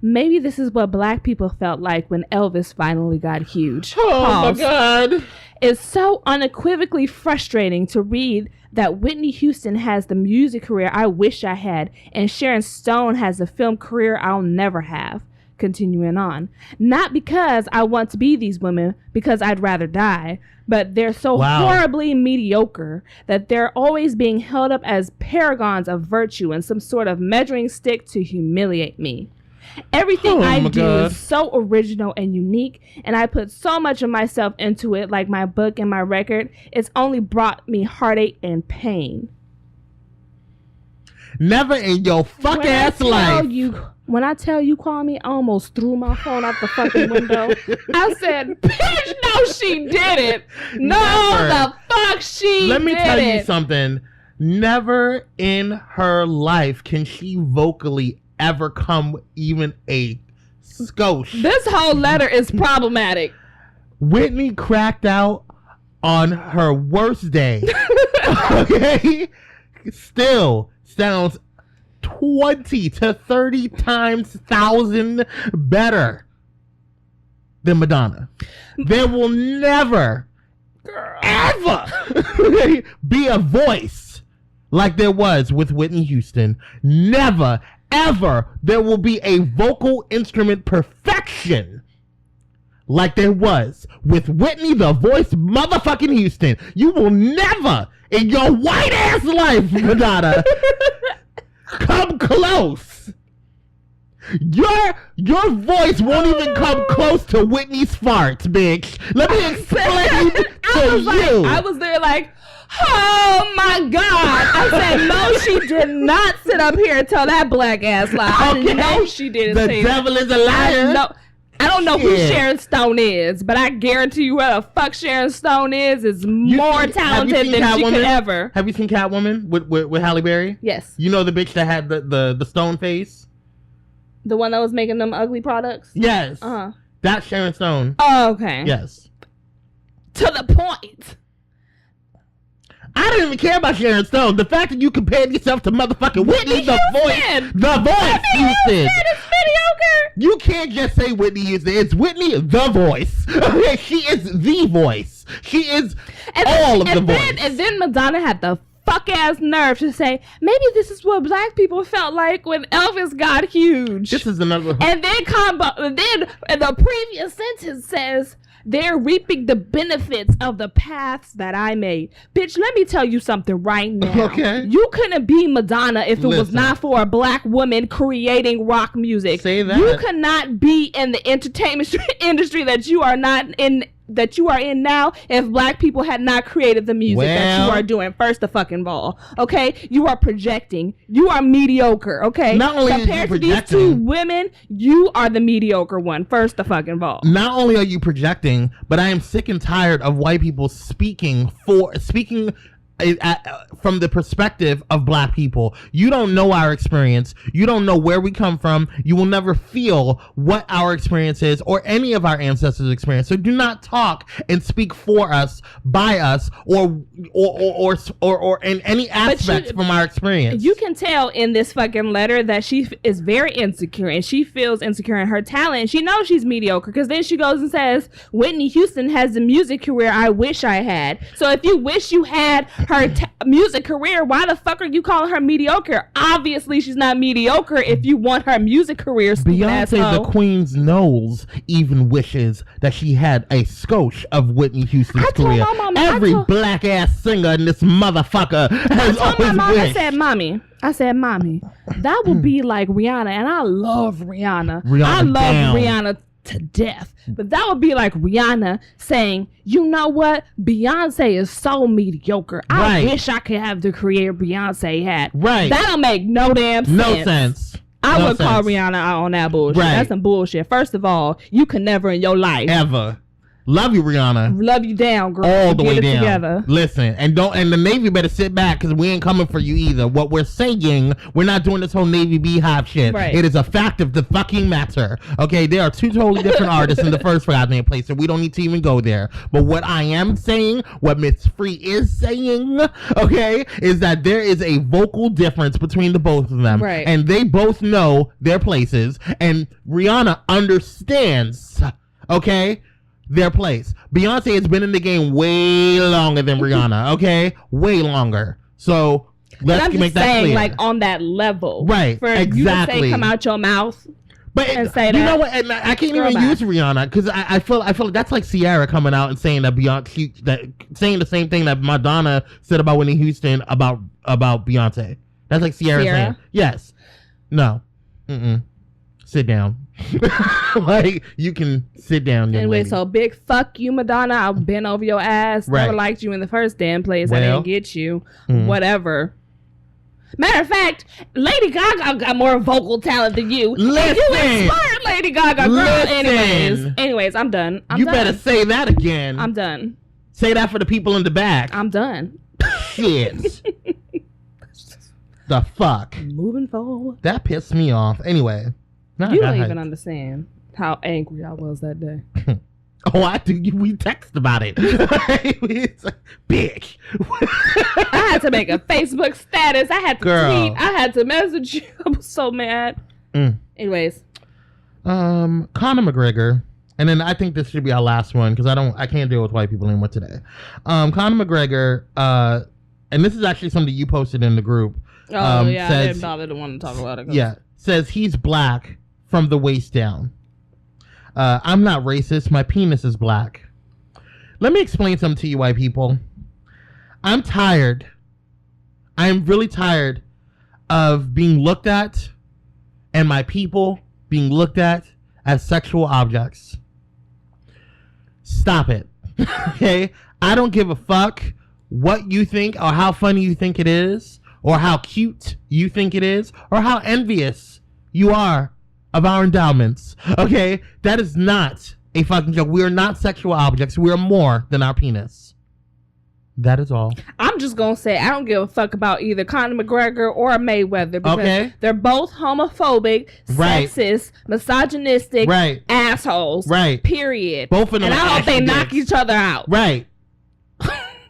Speaker 1: maybe this is what black people felt like when Elvis finally got huge.
Speaker 3: Oh, my God.
Speaker 1: It's so unequivocally frustrating to read that Whitney Houston has the music career I wish I had, and Sharon Stone has the film career I'll never have. Continuing on. Not because I want to be these women, because I'd rather die, but they're so horribly mediocre that they're always being held up as paragons of virtue and some sort of measuring stick to humiliate me. Everything I do is so original and unique, and I put so much of myself into it, like my book and my record. It's only brought me heartache and pain.
Speaker 3: Never in your fuck ass life.
Speaker 1: When I tell you, Kwame, I almost threw my phone out the fucking window. I said, bitch, no, she didn't. No, the fuck she didn't.
Speaker 3: Let me tell you something. Never in her life can she vocally ever come even a skosh.
Speaker 1: This whole letter is problematic.
Speaker 3: Whitney cracked out on her worst day. Okay? Still sounds 20 to 30 times thousand better than Madonna. There will never, ever be a voice like there was with Whitney Houston. Never, ever there will be a vocal instrument perfection like there was with Whitney the Voice motherfucking Houston. You will never in your white ass life, Madonna, come close. Your voice won't even come close to Whitney's farts, bitch. Let me explain to you.
Speaker 1: I was there like, oh my God. I said, no, she did not sit up here and tell that black ass lie. I know she didn't
Speaker 3: say
Speaker 1: that.
Speaker 3: The devil is a liar.
Speaker 1: I don't know who Sharon Stone is, but I guarantee you where the fuck Sharon Stone is more talented than she could ever.
Speaker 3: Have you seen Catwoman with Halle Berry?
Speaker 1: Yes.
Speaker 3: You know the bitch that had the stone face?
Speaker 1: The one that was making them ugly products?
Speaker 3: Yes. That's Sharon Stone.
Speaker 1: Oh, okay.
Speaker 3: Yes.
Speaker 1: To the point.
Speaker 3: I don't even care about Sharon Stone. The fact that you compared yourself to motherfucking Whitney the voice Houston is
Speaker 1: mediocre.
Speaker 3: You can't just say Whitney Houston. It's Whitney the voice. Okay, she is the voice. She is all of the voice.
Speaker 1: And then Madonna had the fuck ass nerve to say, maybe this is what black people felt like when Elvis got huge.
Speaker 3: This is another.
Speaker 1: And then the previous sentence says, they're reaping the benefits of the paths that I made. Bitch, let me tell you something right now.
Speaker 3: Okay.
Speaker 1: You couldn't be Madonna if it was not for a black woman creating rock music.
Speaker 3: Say that.
Speaker 1: You could not be in the entertainment industry that you are in now if black people had not created the music that you are doing. First of fucking all, okay? You are projecting. You are mediocre, okay?
Speaker 3: Not only
Speaker 1: compared to these two women, you are the mediocre one. First of fucking all.
Speaker 3: Not only are you projecting, but I am sick and tired of white people speaking from the perspective of black people. You don't know our experience. You don't know where we come from. You will never feel what our experience is or any of our ancestors' experience. So do not talk and speak for us, by us, or in any aspect from our experience.
Speaker 1: You can tell in this fucking letter that she is very insecure and she feels insecure in her talent. She knows she's mediocre because then she goes and says, Whitney Houston has the music career I wish I had. So if you wish you had her music career, why the fuck are you calling her mediocre? Obviously she's not mediocre if you want her music career.
Speaker 3: Beyonce the Queen's nose even wishes that she had a skosh of Whitney Houston's career. Every black ass singer in this motherfucker has always wished.
Speaker 1: I said mommy, that would be like Rihanna, and I love Rihanna. Rihanna to death, but that would be like Rihanna saying, you know what, Beyonce is so mediocre, I wish I could have the career Beyonce had. That don't make no damn sense. I would call Rihanna out on that bullshit. That's some bullshit. First of all, you could never in your life
Speaker 3: ever. Love you, Rihanna.
Speaker 1: Love you down, girl.
Speaker 3: All the way down.
Speaker 1: Together.
Speaker 3: Listen, and the Navy better sit back because we ain't coming for you either. What we're saying, we're not doing this whole Navy beehive shit. It is a fact of the fucking matter. Okay, there are two totally different artists in the first goddamn place, so we don't need to even go there. But what I am saying, what Miss Free is saying, okay, is that there is a vocal difference between the both of them, and they both know their places, and Rihanna understands, okay, their place. Beyonce has been in the game way longer than Rihanna, okay? Way longer. So let's make that clear.
Speaker 1: Like on that level.
Speaker 3: Right,
Speaker 1: for you to say come out your mouth and say that.
Speaker 3: You know what? And I can't even use Rihanna because I feel like that's like Ciara coming out and saying that saying the same thing that Madonna said about Whitney Houston about Beyonce. That's like Ciara saying, yes. No. Sit down. Like, you can sit down.
Speaker 1: Anyway, so big fuck you, Madonna. I've been over your ass. Never liked you in the first damn place. I didn't get you. Whatever. Matter of fact, Lady Gaga got more vocal talent than you.
Speaker 3: Listen.
Speaker 1: You inspired Lady Gaga, girl. Anyways, I'm done.
Speaker 3: You better say that again.
Speaker 1: I'm done.
Speaker 3: Say that for the people in the back.
Speaker 1: I'm done.
Speaker 3: Shit. The fuck.
Speaker 1: Moving forward.
Speaker 3: That pissed me off. Anyway.
Speaker 1: You don't even understand how angry I was that day.
Speaker 3: Oh, I do. We text about it. It's like, bitch.
Speaker 1: I had to make a Facebook status. I had to tweet. I had to message you. I was so mad. Anyways.
Speaker 3: Conor McGregor. And then I think this should be our last one because I can't deal with white people anymore today. Conor McGregor, and this is actually something you posted in the group.
Speaker 1: I didn't bother to want to talk about it.
Speaker 3: Yeah. Says he's black from the waist down. I'm not racist. My penis is black. Let me explain something to you, white people. I'm tired. I am really tired of being looked at and my people being looked at as sexual objects. Stop it. Okay? I don't give a fuck what you think or how funny you think it is or how cute you think it is or how envious you are of our endowments. Okay? That is not a fucking joke. We are not sexual objects. We are more than our penis. That is all.
Speaker 1: I'm just gonna say I don't give a fuck about either Conor McGregor or Mayweather because they're both homophobic, sexist, misogynistic, assholes.
Speaker 3: Right.
Speaker 1: Period.
Speaker 3: Both of them.
Speaker 1: And I hope they knock each other out.
Speaker 3: Right.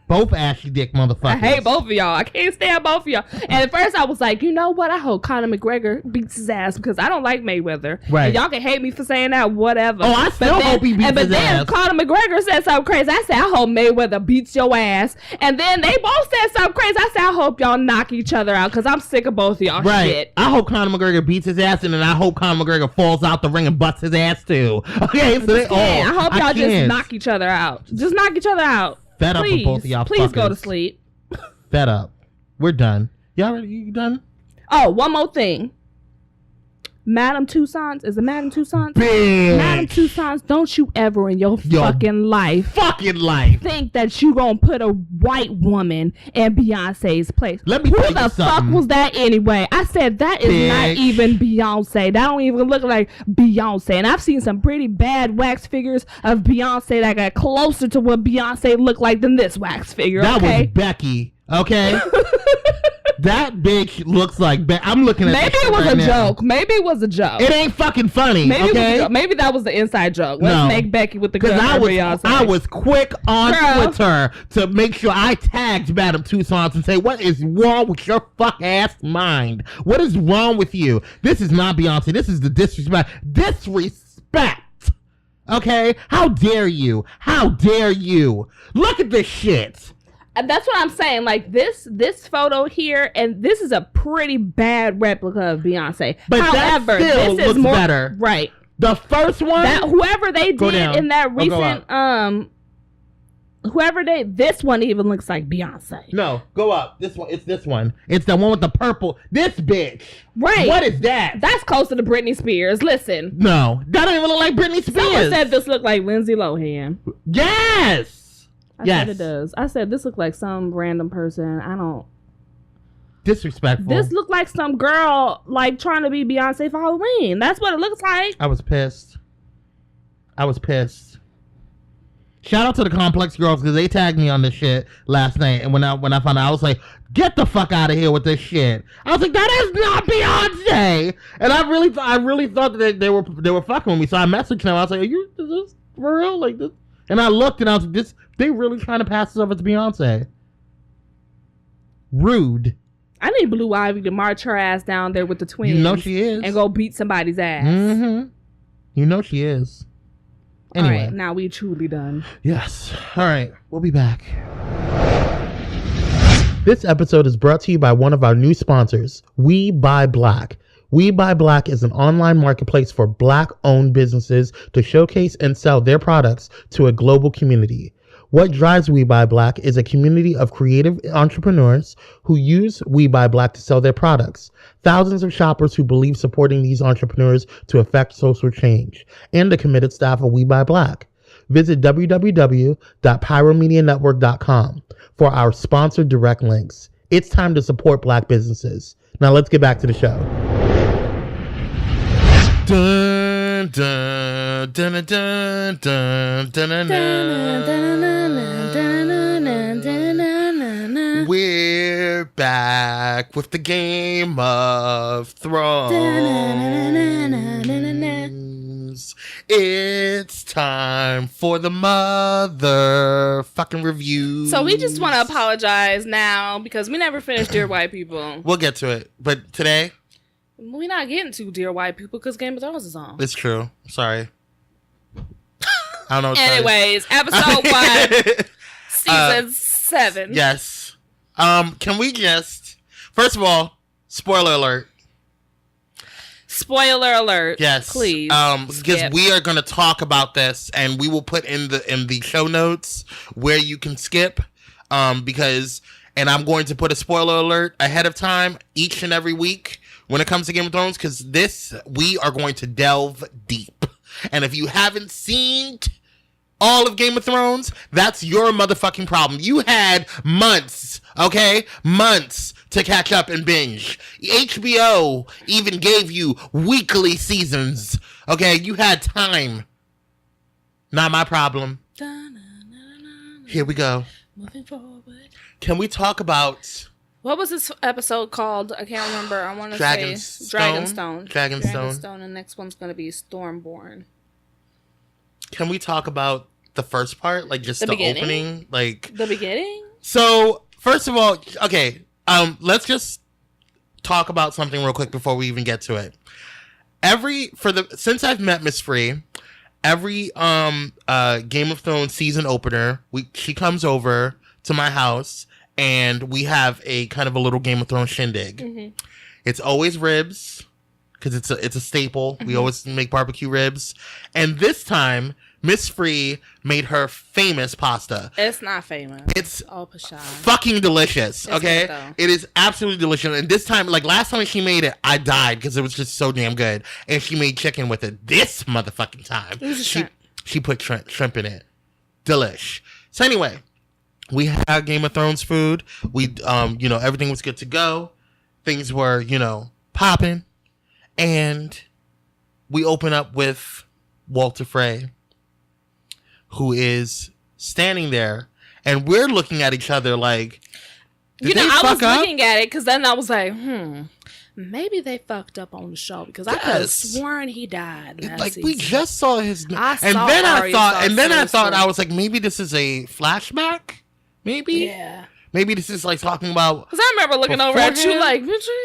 Speaker 3: Both ashy dick motherfuckers.
Speaker 1: I hate both of y'all. I can't stand both of y'all. And at first I was like, you know what? I hope Conor McGregor beats his ass because I don't like Mayweather. Right. And y'all can hate me for saying that, whatever.
Speaker 3: Oh, I still hope he beats his ass. But then
Speaker 1: Conor McGregor said something crazy. I said, I hope Mayweather beats your ass. And then they both said something crazy. I said, I hope y'all knock each other out because I'm sick of both of y'all shit.
Speaker 3: I hope Conor McGregor beats his ass and then I hope Conor McGregor falls out the ring and busts his ass too. Okay, so
Speaker 1: I hope y'all just knock each other out. Just knock each other out.
Speaker 3: Fed up with both of y'all.
Speaker 1: Please go to sleep.
Speaker 3: Fed up. We're done. Y'all ready? You done?
Speaker 1: Oh, one more thing. Madame Tussauds. Is it Madame Tussauds?
Speaker 3: Bitch.
Speaker 1: Madame Tussauds, don't you ever in your fucking life think that you gonna put a white woman in Beyonce's place.
Speaker 3: Let me
Speaker 1: Who
Speaker 3: tell you
Speaker 1: the
Speaker 3: something.
Speaker 1: fuck was that anyway? I said that is not even Beyonce. That don't even look like Beyonce. And I've seen some pretty bad wax figures of Beyonce that got closer to what Beyonce looked like than this wax figure.
Speaker 3: That
Speaker 1: was
Speaker 3: Becky. Okay. That bitch looks like I'm looking at.
Speaker 1: Maybe it was a joke. Maybe it was a joke.
Speaker 3: It ain't fucking funny.
Speaker 1: Maybe
Speaker 3: okay?
Speaker 1: it was a joke. Maybe that was the inside joke. Let's make Becky with the gun.
Speaker 3: I was quick on Twitter to make sure I tagged Madame Tussauds and say, what is wrong with your fuck ass mind? What is wrong with you? This is not Beyonce. This is the disrespect. Disrespect. Okay? How dare you? How dare you? Look at this shit.
Speaker 1: And that's what I'm saying. Like this photo here, and this is a pretty bad replica of Beyonce.
Speaker 3: But
Speaker 1: however,
Speaker 3: that still
Speaker 1: this is
Speaker 3: looks
Speaker 1: more
Speaker 3: better.
Speaker 1: Right.
Speaker 3: The first one,
Speaker 1: whoever they did in that recent, this one even looks like Beyonce.
Speaker 3: No, go up. This one, it's this one. It's the one with the purple. This bitch.
Speaker 1: Right.
Speaker 3: What is that?
Speaker 1: That's closer to Britney Spears. Listen.
Speaker 3: No, that don't even look like Britney Spears.
Speaker 1: Someone said this looked like Lindsay Lohan.
Speaker 3: Yes.
Speaker 1: I said it does. I said this looked like some random person. I don't.
Speaker 3: Disrespectful.
Speaker 1: This looked like some girl like trying to be Beyonce for Halloween. That's what it looks like.
Speaker 3: I was pissed. Shout out to the Complex girls because they tagged me on this shit last night. And when I found out, I was like, get the fuck out of here with this shit. I was like, that is not Beyonce. And I really thought that they were fucking with me. So I messaged them. I was like, is this for real? Like this? And I looked and I was like, they really trying to pass this over to Beyonce. Rude.
Speaker 1: I need Blue Ivy to march her ass down there with the twins.
Speaker 3: You know she is.
Speaker 1: And go beat somebody's ass.
Speaker 3: Mm-hmm. You know she is. Anyway.
Speaker 1: All right, now we truly done.
Speaker 3: Yes. All right. We'll be back. This episode is brought to you by one of our new sponsors, We Buy Black. We Buy Black is an online marketplace for Black-owned businesses to showcase and sell their products to a global community. What drives We Buy Black is a community of creative entrepreneurs who use We Buy Black to sell their products, thousands of shoppers who believe supporting these entrepreneurs to affect social change, and a committed staff of We Buy Black. Visit www.pyromedianetwork.com for our sponsored direct links. It's time to support Black businesses. Now let's get back to the show. Dun, dun, dun, dun, dun, dun, dun, dun. We're back with the Game of Thrones. It's time for the motherfucking review.
Speaker 1: So we just want to apologize now because we never finished Dear White People.
Speaker 3: We'll get to it, but today
Speaker 1: we're not getting to Dear White People because Game of Thrones is on.
Speaker 3: It's true. Sorry. I don't know.
Speaker 1: Anyways, episode 1, season 7.
Speaker 3: Yes. Can we just, first of all, spoiler alert.
Speaker 1: Spoiler alert.
Speaker 3: Yes.
Speaker 1: Please.
Speaker 3: Because we are going to talk about this and we will put in the show notes where you can skip. Because I'm going to put a spoiler alert ahead of time each and every week when it comes to Game of Thrones, because we are going to delve deep. And if you haven't seen all of Game of Thrones, that's your motherfucking problem. You had months, okay? Months to catch up and binge. HBO even gave you weekly seasons, okay? You had time. Not my problem. Here we go.
Speaker 1: Moving forward.
Speaker 3: Can we talk about...
Speaker 1: What was this episode called? I can't remember. I want to say
Speaker 3: Dragonstone.
Speaker 1: Dragonstone. And the next one's going to be Stormborn.
Speaker 3: Can we talk about the first part? Like, just the opening? Like...
Speaker 1: The beginning?
Speaker 3: So, first of all, okay. Let's just talk about something real quick before we even get to it. Since I've met Miss Free, every Game of Thrones season opener, she comes over to my house and we have a kind of a little Game of Thrones shindig. Mm-hmm. It's always ribs because it's a staple. Mm-hmm. We always make barbecue ribs, and this time Miss Free made her famous pasta.
Speaker 1: It's not famous.
Speaker 3: It's
Speaker 1: all Pashon.
Speaker 3: Fucking delicious.
Speaker 1: It's
Speaker 3: okay,
Speaker 1: good,
Speaker 3: it is absolutely delicious. And this time, like last time she made it, I died because it was just so damn good. And she made chicken with it. This motherfucking time, she put shrimp in it. Delish. So anyway, we had Game of Thrones food. We, everything was good to go. Things were, popping. And we open up with Walter Frey, who is standing there, and we're looking at each other like,
Speaker 1: I was looking at it because then I was like, maybe they fucked up on the show because I could have sworn he died.
Speaker 3: Like we just saw his, and then I thought I was like, maybe this is a flashback. Maybe,
Speaker 1: yeah.
Speaker 3: Maybe this is like talking about.
Speaker 1: Because I remember looking over at you like,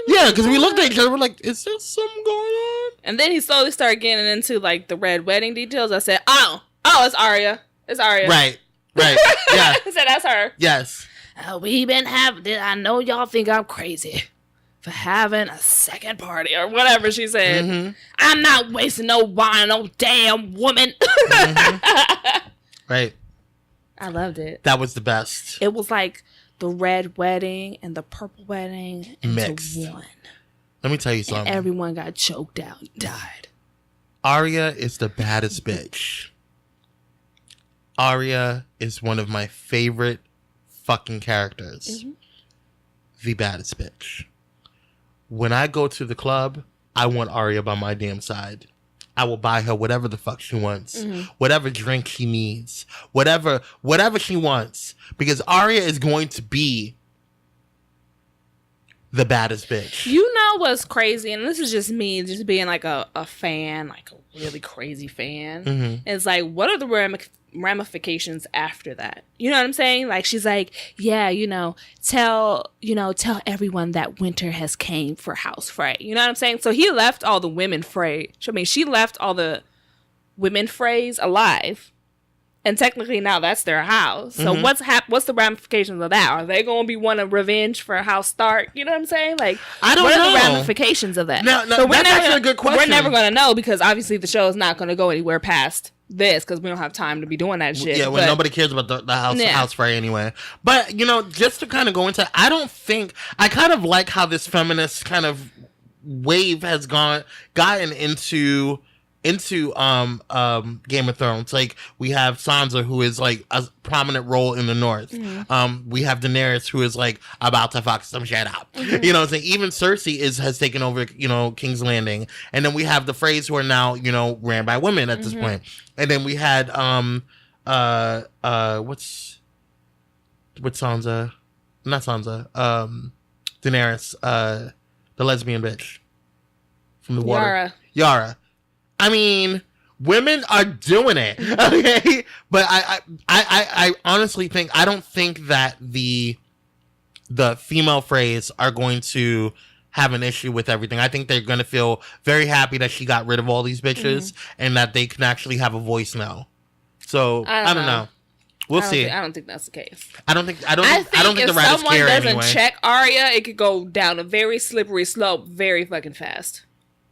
Speaker 3: yeah, because we looked at each other, we're like, is there something going on?
Speaker 1: And then he slowly started getting into like the red wedding details. I said, oh, it's Arya. It's Arya.
Speaker 3: Right. Yeah.
Speaker 1: I said, that's her.
Speaker 3: Yes.
Speaker 1: We've been having, I know y'all think I'm crazy for having a second party or whatever she said. Mm-hmm. I'm not wasting no wine on no damn woman.
Speaker 3: Mm-hmm. Right.
Speaker 1: I loved it.
Speaker 3: That was the best.
Speaker 1: It was like the red wedding and the purple wedding
Speaker 3: mixed
Speaker 1: into one.
Speaker 3: Let me tell you something.
Speaker 1: And everyone got choked out and died.
Speaker 3: Arya is the baddest bitch. Arya is one of my favorite fucking characters. Mm-hmm. The baddest bitch. When I go to the club, I want Arya by my damn side. I will buy her whatever the fuck she wants. Mm-hmm. Whatever drink she needs. Whatever she wants. Because Arya is going to be the baddest bitch.
Speaker 1: You know what's crazy? And this is just me just being like a fan, like a really crazy fan. Mm-hmm. It's like, what are the ramifications after that? You know what I'm saying? Like, she's like, yeah, tell everyone that winter has came for House Frey. You know what I'm saying? So he left all the women Frey. She left all the women Freys alive. And technically now that's their house. So mm-hmm. what's the ramifications of that? Are they going to be wanting revenge for House Stark? You know what I'm saying? Like,
Speaker 3: I don't know.
Speaker 1: What are the ramifications of that?
Speaker 3: No, that's actually a good question.
Speaker 1: We're never going to know because obviously the show is not going to go anywhere past this because we don't have time to be doing that shit.
Speaker 3: Yeah, well, nobody cares about the House Frey anyway. But, just to kind of go into, I kind of like how this feminist kind of wave has gotten into Game of Thrones. Like, we have Sansa, who is like a prominent role in the North. Mm-hmm. We have Daenerys, who is like about to fuck some shit up. Mm-hmm. You know what I'm saying? Even Cersei has taken over, King's Landing. And then we have the Freys, who are now, ran by women at this mm-hmm. point. And then we had what's Sansa? Not Sansa. Daenerys, the lesbian bitch from the water. Yara. I mean, women are doing it, okay? But I honestly think, I don't think that the female Freys are going to have an issue with everything. I think they're going to feel very happy that she got rid of all these bitches mm-hmm. and that they can actually have a voice now. So, I don't know. We'll see.
Speaker 1: I don't think that's the case.
Speaker 3: I don't think the writers care anyway. If someone doesn't
Speaker 1: check Arya, it could go down a very slippery slope very fucking fast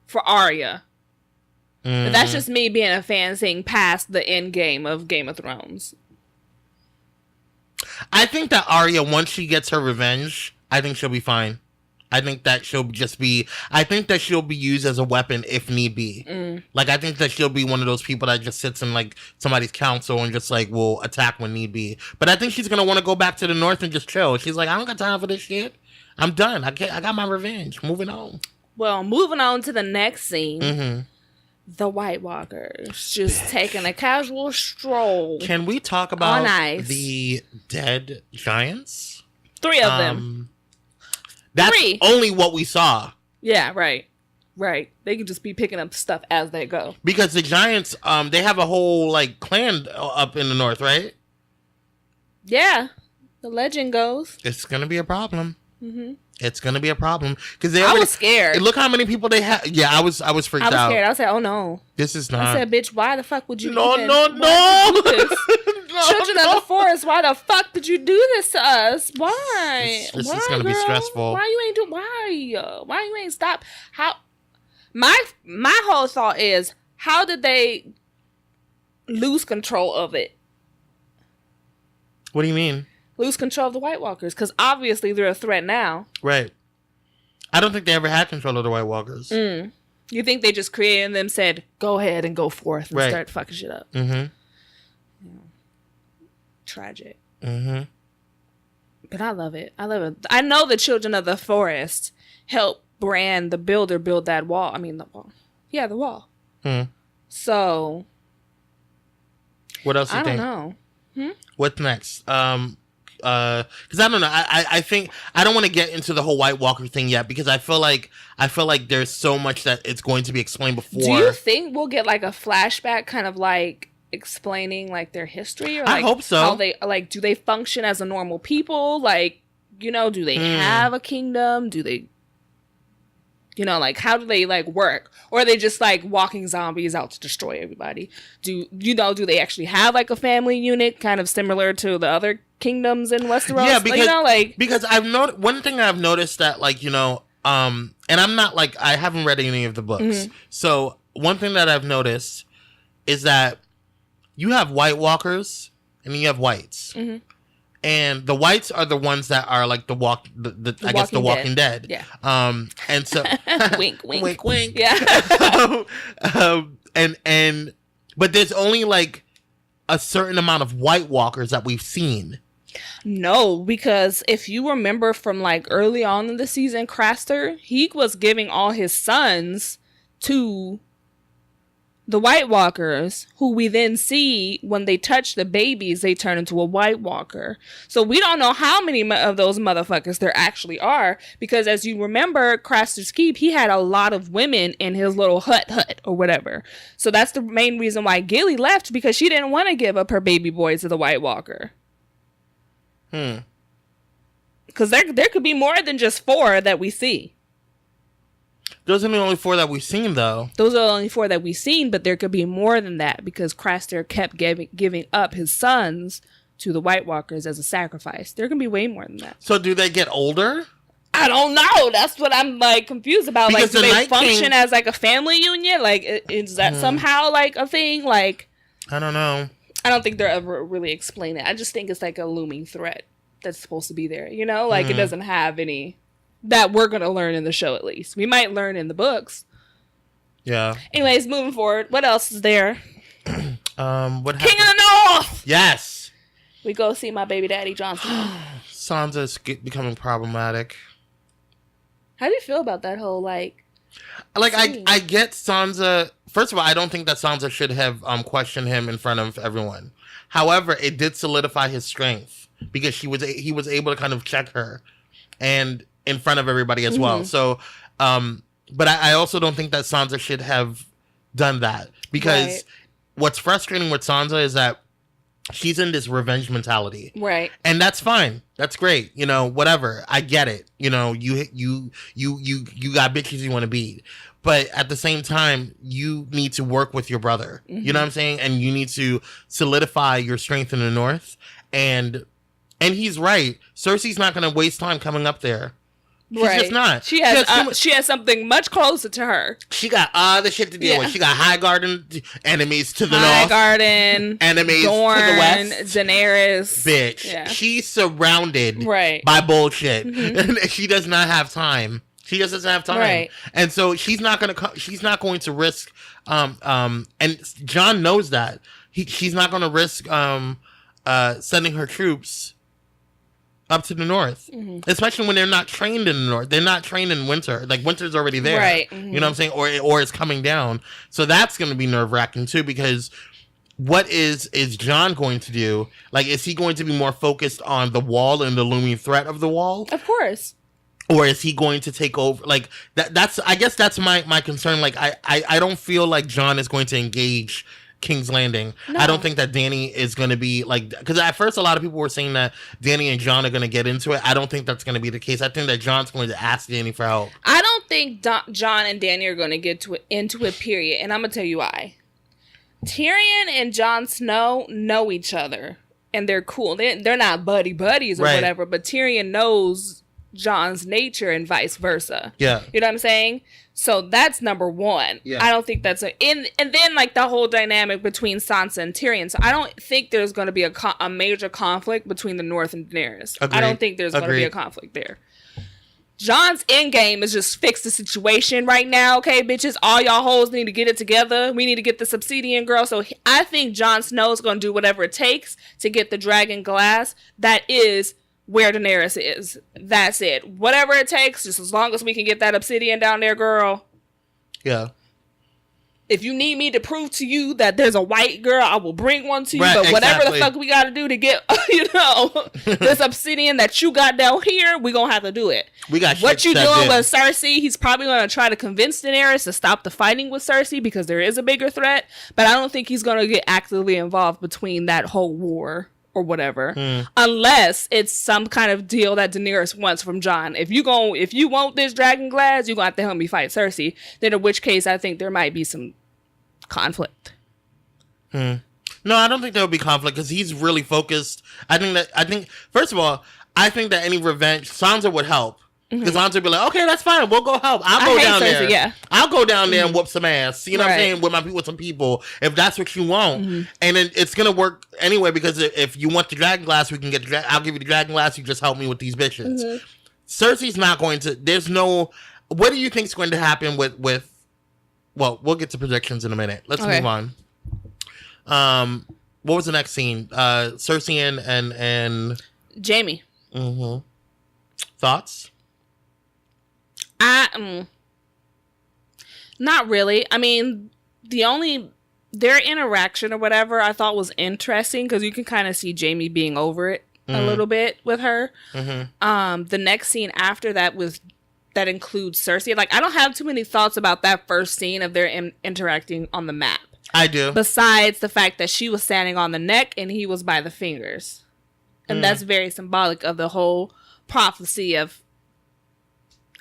Speaker 1: for Arya. But that's just me being a fan seeing past the end game of Game of Thrones.
Speaker 3: I think that Arya, once she gets her revenge, I think she'll be fine. I think that she'll just be. I think that she'll be used as a weapon if need be. Like, I think that she'll be one of those people that just sits in like somebody's council and just like will attack when need be. But I think she's gonna want to go back to the north and just chill. She's like, I don't got time for this shit. I'm done. I got my revenge. Moving on.
Speaker 1: Well, moving on to the next scene. The White Walkers just taking a casual stroll.
Speaker 3: Can we talk about the dead giants?
Speaker 1: 3 of them.
Speaker 3: That's only what we saw.
Speaker 1: Yeah, right. Right. They can just be picking up stuff as they go.
Speaker 3: Because the giants, they have a whole like clan up in the north, right?
Speaker 1: Yeah. The legend goes.
Speaker 3: It's gonna be a problem. It's gonna be a problem because
Speaker 1: I was scared.
Speaker 3: Look how many people they have. Yeah, I was freaked out.
Speaker 1: I was scared. I said, "Oh no,
Speaker 3: this is not."
Speaker 1: I said, "Bitch, why the fuck would you?"
Speaker 3: No.
Speaker 1: Children of the forest, why the fuck did you do this to us? Why?
Speaker 3: This is gonna be stressful.
Speaker 1: Why you ain't do? Why you ain't stop? How? My whole thought is, how did they lose control of it?
Speaker 3: What do you mean?
Speaker 1: Lose control of the White Walkers, because obviously they're a threat now.
Speaker 3: Right. I don't think they ever had control of the White Walkers.
Speaker 1: You think they just created them, said, go ahead and go forth and start fucking shit up. Yeah. Tragic. But I love it. I know the children of the forest helped Bran, the builder, build that wall. I mean, the wall. Yeah, the wall. So.
Speaker 3: What else do you think?
Speaker 1: I don't know.
Speaker 3: What's next? Because I don't know. I think I don't want to get into the whole White Walker thing yet because I feel like there's so much that it's going to be explained before.
Speaker 1: Do you think we'll get like a flashback, kind of like explaining like their history? Or, like,
Speaker 3: I hope so.
Speaker 1: How they like? Do they function as a normal people? Like, do they have a kingdom? Do they? Like, how do they, like, work? Or are they just, like, walking zombies out to destroy everybody? Do they actually have, like, a family unit kind of similar to the other kingdoms in Westeros?
Speaker 3: Yeah, because I've noticed, one thing I've noticed that, like, and I'm not, like, I haven't read any of the books. So, one thing that I've noticed is that you have White Walkers and you have Whites. And the Whites are the ones that are like the Walking Dead.
Speaker 1: Yeah.
Speaker 3: And so
Speaker 1: wink, wink,
Speaker 3: wink, wink.
Speaker 1: Yeah.
Speaker 3: But there's only like a certain amount of White Walkers that we've seen.
Speaker 1: No, because if you remember from like early on in the season, Craster, he was giving all his sons to the White Walkers, who we then see when they touch the babies, they turn into a White Walker. So we don't know how many of those motherfuckers there actually are, because as you remember, Craster's Keep, he had a lot of women in his little hut or whatever. So that's the main reason why Gilly left, because she didn't want to give up her baby boy to the White Walker. Because there could be more than just 4 that we see.
Speaker 3: Those are the only 4 that we've seen, though.
Speaker 1: Those are the only 4 that we've seen, but there could be more than that because Craster kept giving up his sons to the White Walkers as a sacrifice. There can be way more than that.
Speaker 3: So do they get older?
Speaker 1: I don't know. That's what I'm like confused about.
Speaker 3: Because
Speaker 1: like, do they function as like a family union? Like, is that somehow like a thing? Like,
Speaker 3: I don't know.
Speaker 1: I don't think they're ever really explain it. I just think it's like a looming threat that's supposed to be there. Like it doesn't have any. That we're going to learn in the show, at least. We might learn in the books.
Speaker 3: Yeah.
Speaker 1: Anyways, moving forward. What else is there?
Speaker 3: What happened?
Speaker 1: King of the North!
Speaker 3: Yes!
Speaker 1: We go see my baby daddy, Johnson.
Speaker 3: Sansa's becoming problematic.
Speaker 1: How do you feel about that whole, like
Speaker 3: I get Sansa... First of all, I don't think that Sansa should have questioned him in front of everyone. However, it did solidify his strength. Because he was able to kind of check her. And... in front of everybody as well. So, but I also don't think that Sansa should have done that. Because what's frustrating with Sansa is that she's in this revenge mentality.
Speaker 1: Right.
Speaker 3: And that's fine. That's great. Whatever. I get it. You got bitches you want to beat. But at the same time, you need to work with your brother. You know what I'm saying? And you need to solidify your strength in the North. And he's right. Cersei's not going to waste time coming up there. She's just not.
Speaker 1: She has something much closer to her.
Speaker 3: She got other shit to deal with. She got High Garden enemies to the north.
Speaker 1: High Garden
Speaker 3: enemies
Speaker 1: Dorne,
Speaker 3: to the west.
Speaker 1: Daenerys.
Speaker 3: Bitch.
Speaker 1: Yeah.
Speaker 3: She's surrounded
Speaker 1: by
Speaker 3: bullshit. And she does not have time. She just doesn't have time.
Speaker 1: Right.
Speaker 3: And so she's not going to risk and John knows that. She's not going to risk sending her troops up to the north, especially when they're not trained in the north. They're not trained in winter. Like winter's already there,
Speaker 1: right?
Speaker 3: You know what I'm saying? Or it's coming down. So that's going to be nerve wracking too, because what is John going to do? Like, is he going to be more focused on the wall and the looming threat of the wall?
Speaker 1: Of course.
Speaker 3: Or is he going to take over? Like that's I guess that's my concern. Like I don't feel like John is going to engage King's Landing. No. I don't think that Dany is going to be like, because at first a lot of people were saying that Dany and John are going to get into it. I don't think that's going to be the case. I think that John's going to ask Dany for help.
Speaker 1: I don't think John and Dany are going to get into it, period. And I'm going to tell you why. Tyrion and Jon Snow know each other and they're cool. They're not buddies or whatever, but Tyrion knows John's nature and vice versa.
Speaker 3: Yeah.
Speaker 1: You know what I'm saying? So that's number one. Yeah. I don't think that's and then like the whole dynamic between Sansa and Tyrion. So I don't think there's going to be a major conflict between the North and Daenerys. Agreed. I don't think there's going to be a conflict there. John's end game is just fix the situation right now, okay, bitches? All y'all hoes need to get it together. We need to get this obsidian girl. So I think Jon Snow is going to do whatever it takes to get the dragon glass. That is where Daenerys is. That's it. Whatever it takes, just as long as we can get that obsidian down there, girl.
Speaker 3: Yeah.
Speaker 1: If you need me to prove to you that there's a white girl, I will bring one to you. But whatever the fuck we got to do to get, this obsidian that you got down here, we going to have to do it.
Speaker 3: We got
Speaker 1: what you doing with Cersei, he's probably going to try to convince Daenerys to stop the fighting with Cersei because there is a bigger threat. But I don't think he's going to get actively involved between that whole war or whatever, unless it's some kind of deal that Daenerys wants from Jon. If you want this dragon glass, you're gonna have to help me fight Cersei. Then in which case, I think there might be some conflict.
Speaker 3: No, I don't think there will be conflict because he's really focused. I think first of all, I think that any revenge, Sansa would help. Because Sansa would be like, okay, that's fine. We'll go help. I'll go down there. Yeah. I'll go down there and whoop some ass. You know what I'm saying? With some people. If that's what you want. And then it's going to work anyway because if you want the dragon glass, we can get I'll give you the dragon glass. You just help me with these bitches. Cersei's not going to... There's no... What do you think is going to happen with... Well, we'll get to predictions in a minute. Let's move on. What was the next scene? Cersei and...
Speaker 1: Jaime.
Speaker 3: Thoughts?
Speaker 1: Not really. I mean, their interaction or whatever I thought was interesting because you can kind of see Jaime being over it a little bit with her. The next scene after that that includes Cersei. Like, I don't have too many thoughts about that first scene of their interacting on the map.
Speaker 3: I do.
Speaker 1: Besides the fact that she was standing on the neck and he was by the fingers. And that's very symbolic of the whole prophecy of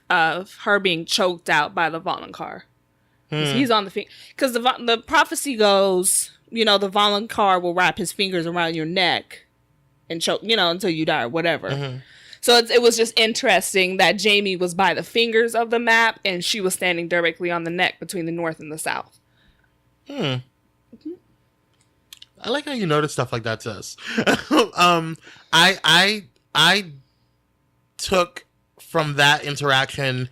Speaker 1: her being choked out by the Valonqar. He's on the finger. Because the prophecy goes, the Valonqar will wrap his fingers around your neck and choke, until you die or whatever. So it was just interesting that Jaime was by the fingers of the map and she was standing directly on the neck between the north and the south.
Speaker 3: I like how you notice stuff like that, sis. I took from that interaction,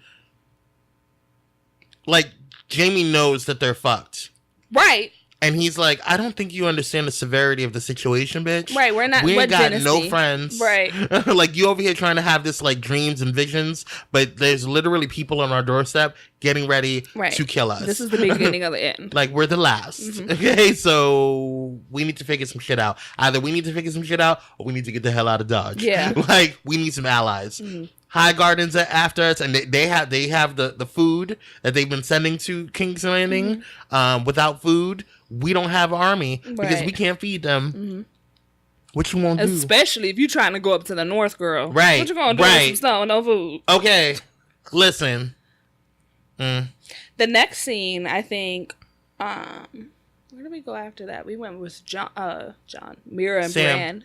Speaker 3: like, Jaime knows that they're fucked.
Speaker 1: Right.
Speaker 3: And he's like, I don't think you understand the severity of the situation, bitch.
Speaker 1: Right, we ain't got
Speaker 3: no friends.
Speaker 1: Right.
Speaker 3: Like, you over here trying to have this, like, dreams and visions, but there's literally people on our doorstep getting ready to kill us.
Speaker 1: This is the beginning of the end.
Speaker 3: Like, we're the last. Okay, so we need to figure some shit out. Either we need to figure some shit out, or we need to get the hell out of Dodge.
Speaker 1: Yeah.
Speaker 3: Like, we need some allies. High Garden's are after us, and they have the food that they've been sending to King's Landing. Without food, we don't have an army because we can't feed them. What you want to do?
Speaker 1: Especially if you're trying to go up to the north, girl.
Speaker 3: Right.
Speaker 1: What you gonna do with some snow, no food?
Speaker 3: Okay, listen.
Speaker 1: The next scene, I think. Where did we go after that? We went with Mira and
Speaker 3: Sam.
Speaker 1: Bran.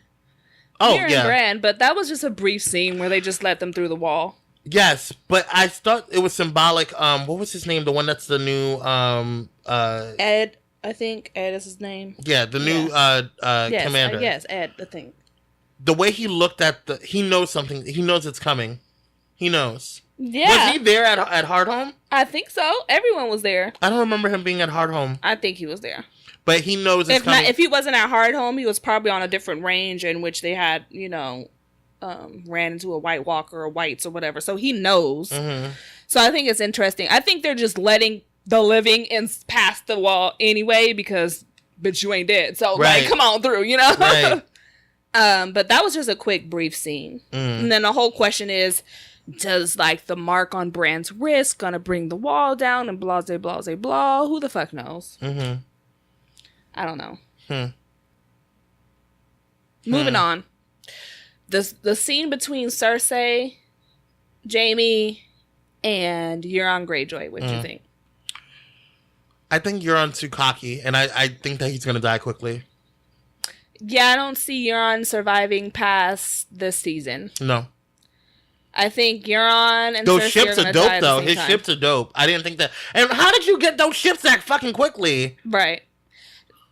Speaker 3: Oh,
Speaker 1: Mira and Bran, but that was just a brief scene where they just let them through the wall.
Speaker 3: Yes, but I thought it was symbolic. What was his name? The one that's the new
Speaker 1: Ed, I think Ed is his name.
Speaker 3: Yeah, the new commander.
Speaker 1: Yes, Ed, I think.
Speaker 3: The way he looked at he knows something. He knows it's coming. He knows.
Speaker 1: Yeah.
Speaker 3: Was he there at Hardhome?
Speaker 1: I think so. Everyone was there.
Speaker 3: I don't remember him being at Hardhome.
Speaker 1: I think he was there.
Speaker 3: But he knows it's coming.
Speaker 1: If he wasn't at Hardhome, he was probably on a different range in which they had, ran into a White Walker or Whites or whatever. So he knows. Mm-hmm. So I think it's interesting. I think they're just letting the living past the wall anyway because, bitch, you ain't dead. So, come on through, Right. But that was just a quick, brief scene. Mm. And then the whole question is, does, the mark on Bran's wrist gonna bring the wall down and blah, blah, blah, blah? Who the fuck knows? Mm-hmm. I don't know. Moving on. The scene between Cersei, Jaime, and Euron Greyjoy. What do you think?
Speaker 3: I think Euron's too cocky, and I think that he's going to die quickly.
Speaker 1: Yeah, I don't see Euron surviving past this season.
Speaker 3: No.
Speaker 1: I think Euron and
Speaker 3: those
Speaker 1: Cersei
Speaker 3: ships
Speaker 1: are
Speaker 3: dope,
Speaker 1: die
Speaker 3: though.
Speaker 1: at the same
Speaker 3: His
Speaker 1: time.
Speaker 3: ships are dope. I didn't think that. And how did you get those ships that fucking quickly?
Speaker 1: Right.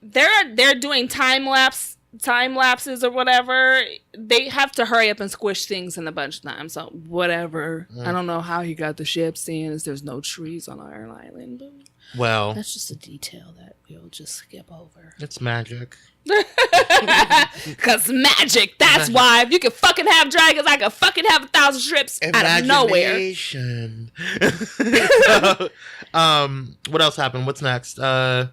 Speaker 1: They're doing time lapses or whatever. They have to hurry up and squish things in a bunch of time. So whatever. I don't know how he got the ship, seeing as there's no trees on Iron Island. But
Speaker 3: well,
Speaker 1: that's just a detail that we'll just skip over.
Speaker 3: It's magic.
Speaker 1: Cause magic. That's why. If you can fucking have dragons, I can fucking have 1,000 ships out of nowhere.
Speaker 3: What else happened? What's next? What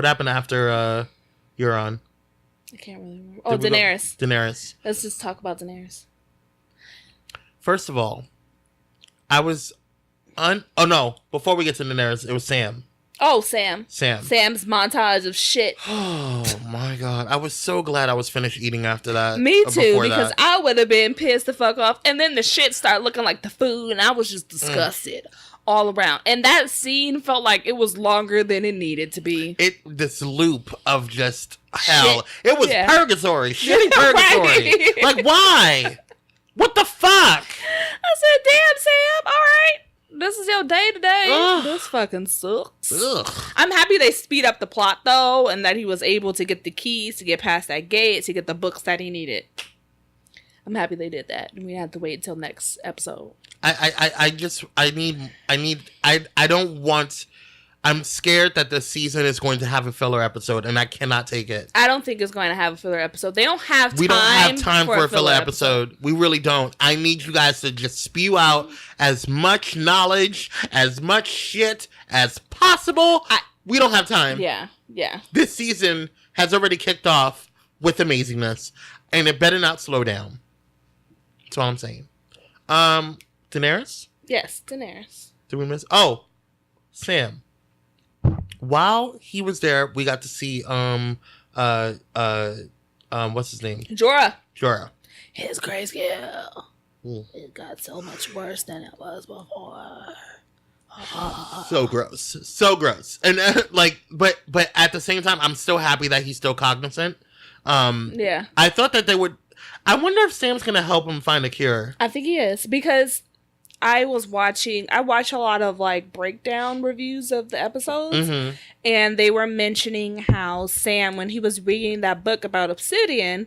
Speaker 3: happened after Euron?
Speaker 1: I can't really remember. Oh, Daenerys.
Speaker 3: Daenerys.
Speaker 1: Let's just talk about Daenerys.
Speaker 3: First of all, I was before we get to Daenerys, it was Sam.
Speaker 1: Oh, Sam.
Speaker 3: Sam's
Speaker 1: montage of shit.
Speaker 3: Oh my god. I was so glad I was finished eating after that.
Speaker 1: Me too, because I would have been pissed the fuck off. And then the shit started looking like the food, and I was just disgusted all around. And that scene felt like it was longer than it needed to be.
Speaker 3: This loop of just hell.
Speaker 1: Shit.
Speaker 3: It was purgatory. Shitty purgatory.
Speaker 1: Right.
Speaker 3: Like, why? What the fuck?
Speaker 1: I said, damn, Sam, all right. This is your day today. This fucking sucks.
Speaker 3: Ugh.
Speaker 1: I'm happy they speed up the plot, though, and that he was able to get the keys to get past that gate, to get the books that he needed. I'm happy they did that. And we have to wait until next episode.
Speaker 3: I'm scared that the season is going to have a filler episode, and I cannot take it.
Speaker 1: I don't think it's going to have a filler episode. They don't have time.
Speaker 3: We don't have time for a filler episode. We really don't. I need you guys to just spew out as much knowledge, as much shit as possible. We don't have time.
Speaker 1: Yeah.
Speaker 3: This season has already kicked off with amazingness, and it better not slow down. That's all I'm saying. Daenerys?
Speaker 1: Yes, Daenerys.
Speaker 3: Did we miss? Oh, Sam. While he was there, we got to see what's his name? Jorah.
Speaker 1: His grayscale. It got so much worse than it was before.
Speaker 3: So gross. And but at the same time, I'm still happy that he's still cognizant.
Speaker 1: Yeah.
Speaker 3: I thought that they would. I wonder if Sam's gonna help him find a cure.
Speaker 1: I think he is, because I watch a lot of breakdown reviews of the episodes, and they were mentioning how Sam, when he was reading that book about obsidian,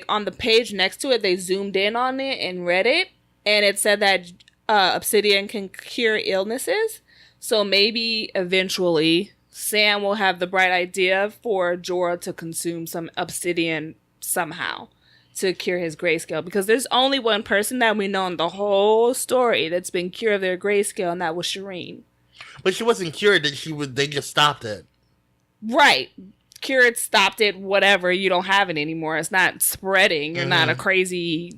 Speaker 1: on the page next to it, they zoomed in on it and read it, and it said that obsidian can cure illnesses. So maybe eventually Sam will have the bright idea for Jorah to consume some obsidian somehow to cure his grayscale, because there's only one person that we know in the whole story that's been cured of their grayscale, and that was Shireen.
Speaker 3: But she wasn't cured. They just stopped it.
Speaker 1: Right. Cured, stopped it, whatever. You don't have it anymore. It's not spreading. You're not a crazy,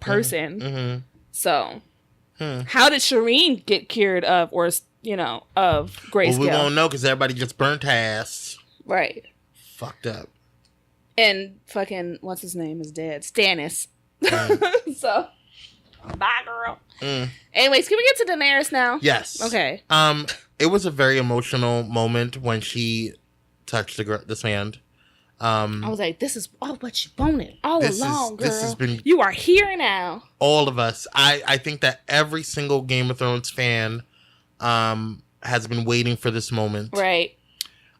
Speaker 1: person. So, how did Shireen get cured of, or, of grayscale?
Speaker 3: Well, we won't know because everybody just burnt her ass.
Speaker 1: Right.
Speaker 3: Fucked up.
Speaker 1: And fucking, what's his name, is dead. Stannis. So, bye, girl. Anyways, can we get to Daenerys now?
Speaker 3: Yes.
Speaker 1: Okay.
Speaker 3: It was a very emotional moment when she touched this hand.
Speaker 1: I was like, this is what you wanted all along, girl.
Speaker 3: This has been
Speaker 1: you are here now.
Speaker 3: All of us. I think that every single Game of Thrones fan has been waiting for this moment.
Speaker 1: Right.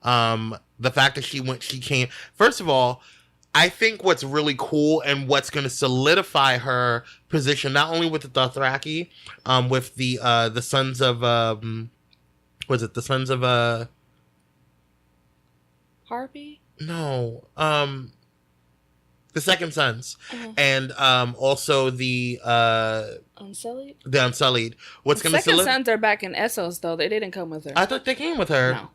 Speaker 3: The fact that she came. First of all, I think what's really cool and what's going to solidify her position, not only with the Dothraki, with the sons of, was it the sons of,
Speaker 1: Harpy?
Speaker 3: No, the second sons, and also the
Speaker 1: Unsullied.
Speaker 3: The Unsullied. What's going to
Speaker 1: second sons are back in Essos though. They didn't come with her.
Speaker 3: I thought they came with her.
Speaker 1: No.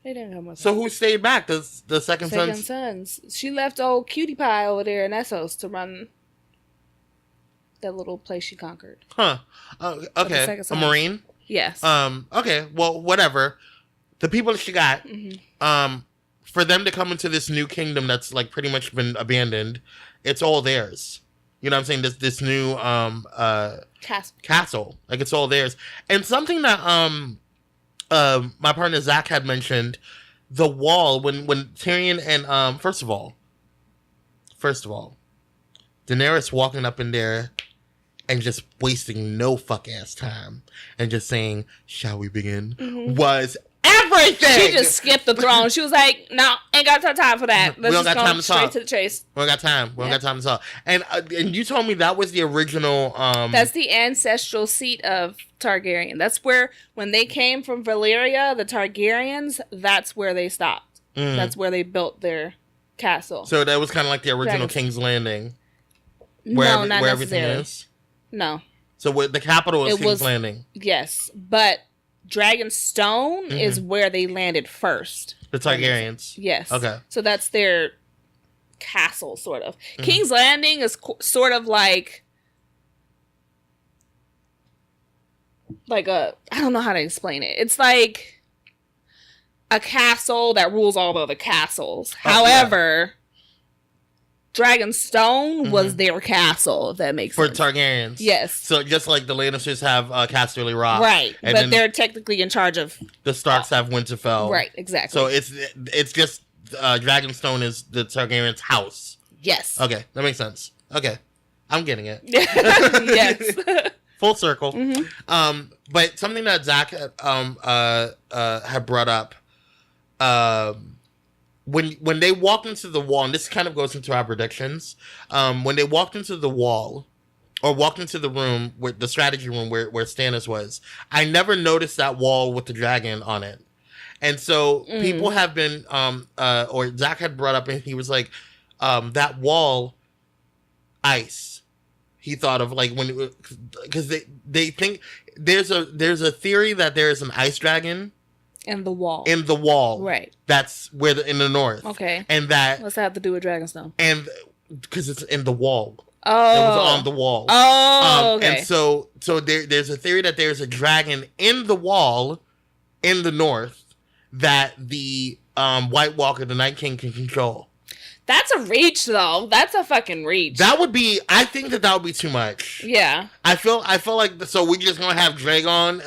Speaker 1: They didn't come with her.
Speaker 3: So who stayed back? The second
Speaker 1: sons. She left old Cutie Pie over there in Essos to run that little place she conquered.
Speaker 3: Huh. Okay. A Marine?
Speaker 1: Yes.
Speaker 3: Okay. Well, whatever. The people that she got, for them to come into this new kingdom that's like pretty much been abandoned, it's all theirs. You know what I'm saying? This new castle. Like it's all theirs. And something that my partner Zach had mentioned, the wall when Tyrion and first of all, Daenerys walking up in there and just wasting no fuck ass time and just saying, "Shall we begin?" was everything.
Speaker 1: She just skipped the throne. She was like, "No, ain't got time for that. Let's just go straight to the chase."
Speaker 3: We don't got time. We don't got time to talk. And you told me that was the original.
Speaker 1: That's the ancestral seat of Targaryen. That's where when they came from Valyria, the Targaryens. That's where they stopped. That's where they built their castle.
Speaker 3: So that was kind of like the original King's Landing.
Speaker 1: Not
Speaker 3: where everything is.
Speaker 1: No.
Speaker 3: So the capital is King's Landing.
Speaker 1: Yes, but Dragonstone is where they landed first.
Speaker 3: The Targaryens.
Speaker 1: Yes.
Speaker 3: Okay.
Speaker 1: So that's their castle, sort of. King's Landing is sort of like I don't know how to explain it. It's like a castle that rules all the other castles. However, Dragonstone was their castle, if that makes sense.
Speaker 3: For Targaryens.
Speaker 1: Yes.
Speaker 3: So just like the Lannisters have Casterly Rock.
Speaker 1: Right. But they're technically in charge of...
Speaker 3: The Starks have Winterfell.
Speaker 1: Right, exactly.
Speaker 3: So it's just Dragonstone is the Targaryens' house.
Speaker 1: Yes.
Speaker 3: Okay, that makes sense. Okay. I'm getting it.
Speaker 1: Yes.
Speaker 3: Full circle. But something that Zach had brought up... When they walked into the wall, and this kind of goes into our predictions, when they walked into the wall, or walked into the room, with the strategy room where Stannis was, I never noticed that wall with the dragon on it. And so people have been, or Zach had brought up, and he was like, that wall, ice. He thought of like because they think there's a theory that there is an ice dragon.
Speaker 1: In the wall.
Speaker 3: Right. That's where in the north.
Speaker 1: Okay.
Speaker 3: And that...
Speaker 1: What's that have to do with Dragonstone?
Speaker 3: And... Because it's in the wall.
Speaker 1: Oh.
Speaker 3: It was on the wall.
Speaker 1: Oh, okay.
Speaker 3: And so there's a theory that there's a dragon in the wall in the north that the White Walker, the Night King, can control.
Speaker 1: That's a reach, though. That's a fucking reach.
Speaker 3: That would be... I think that would be too much.
Speaker 1: Yeah.
Speaker 3: I feel like... So we're just gonna have Dragon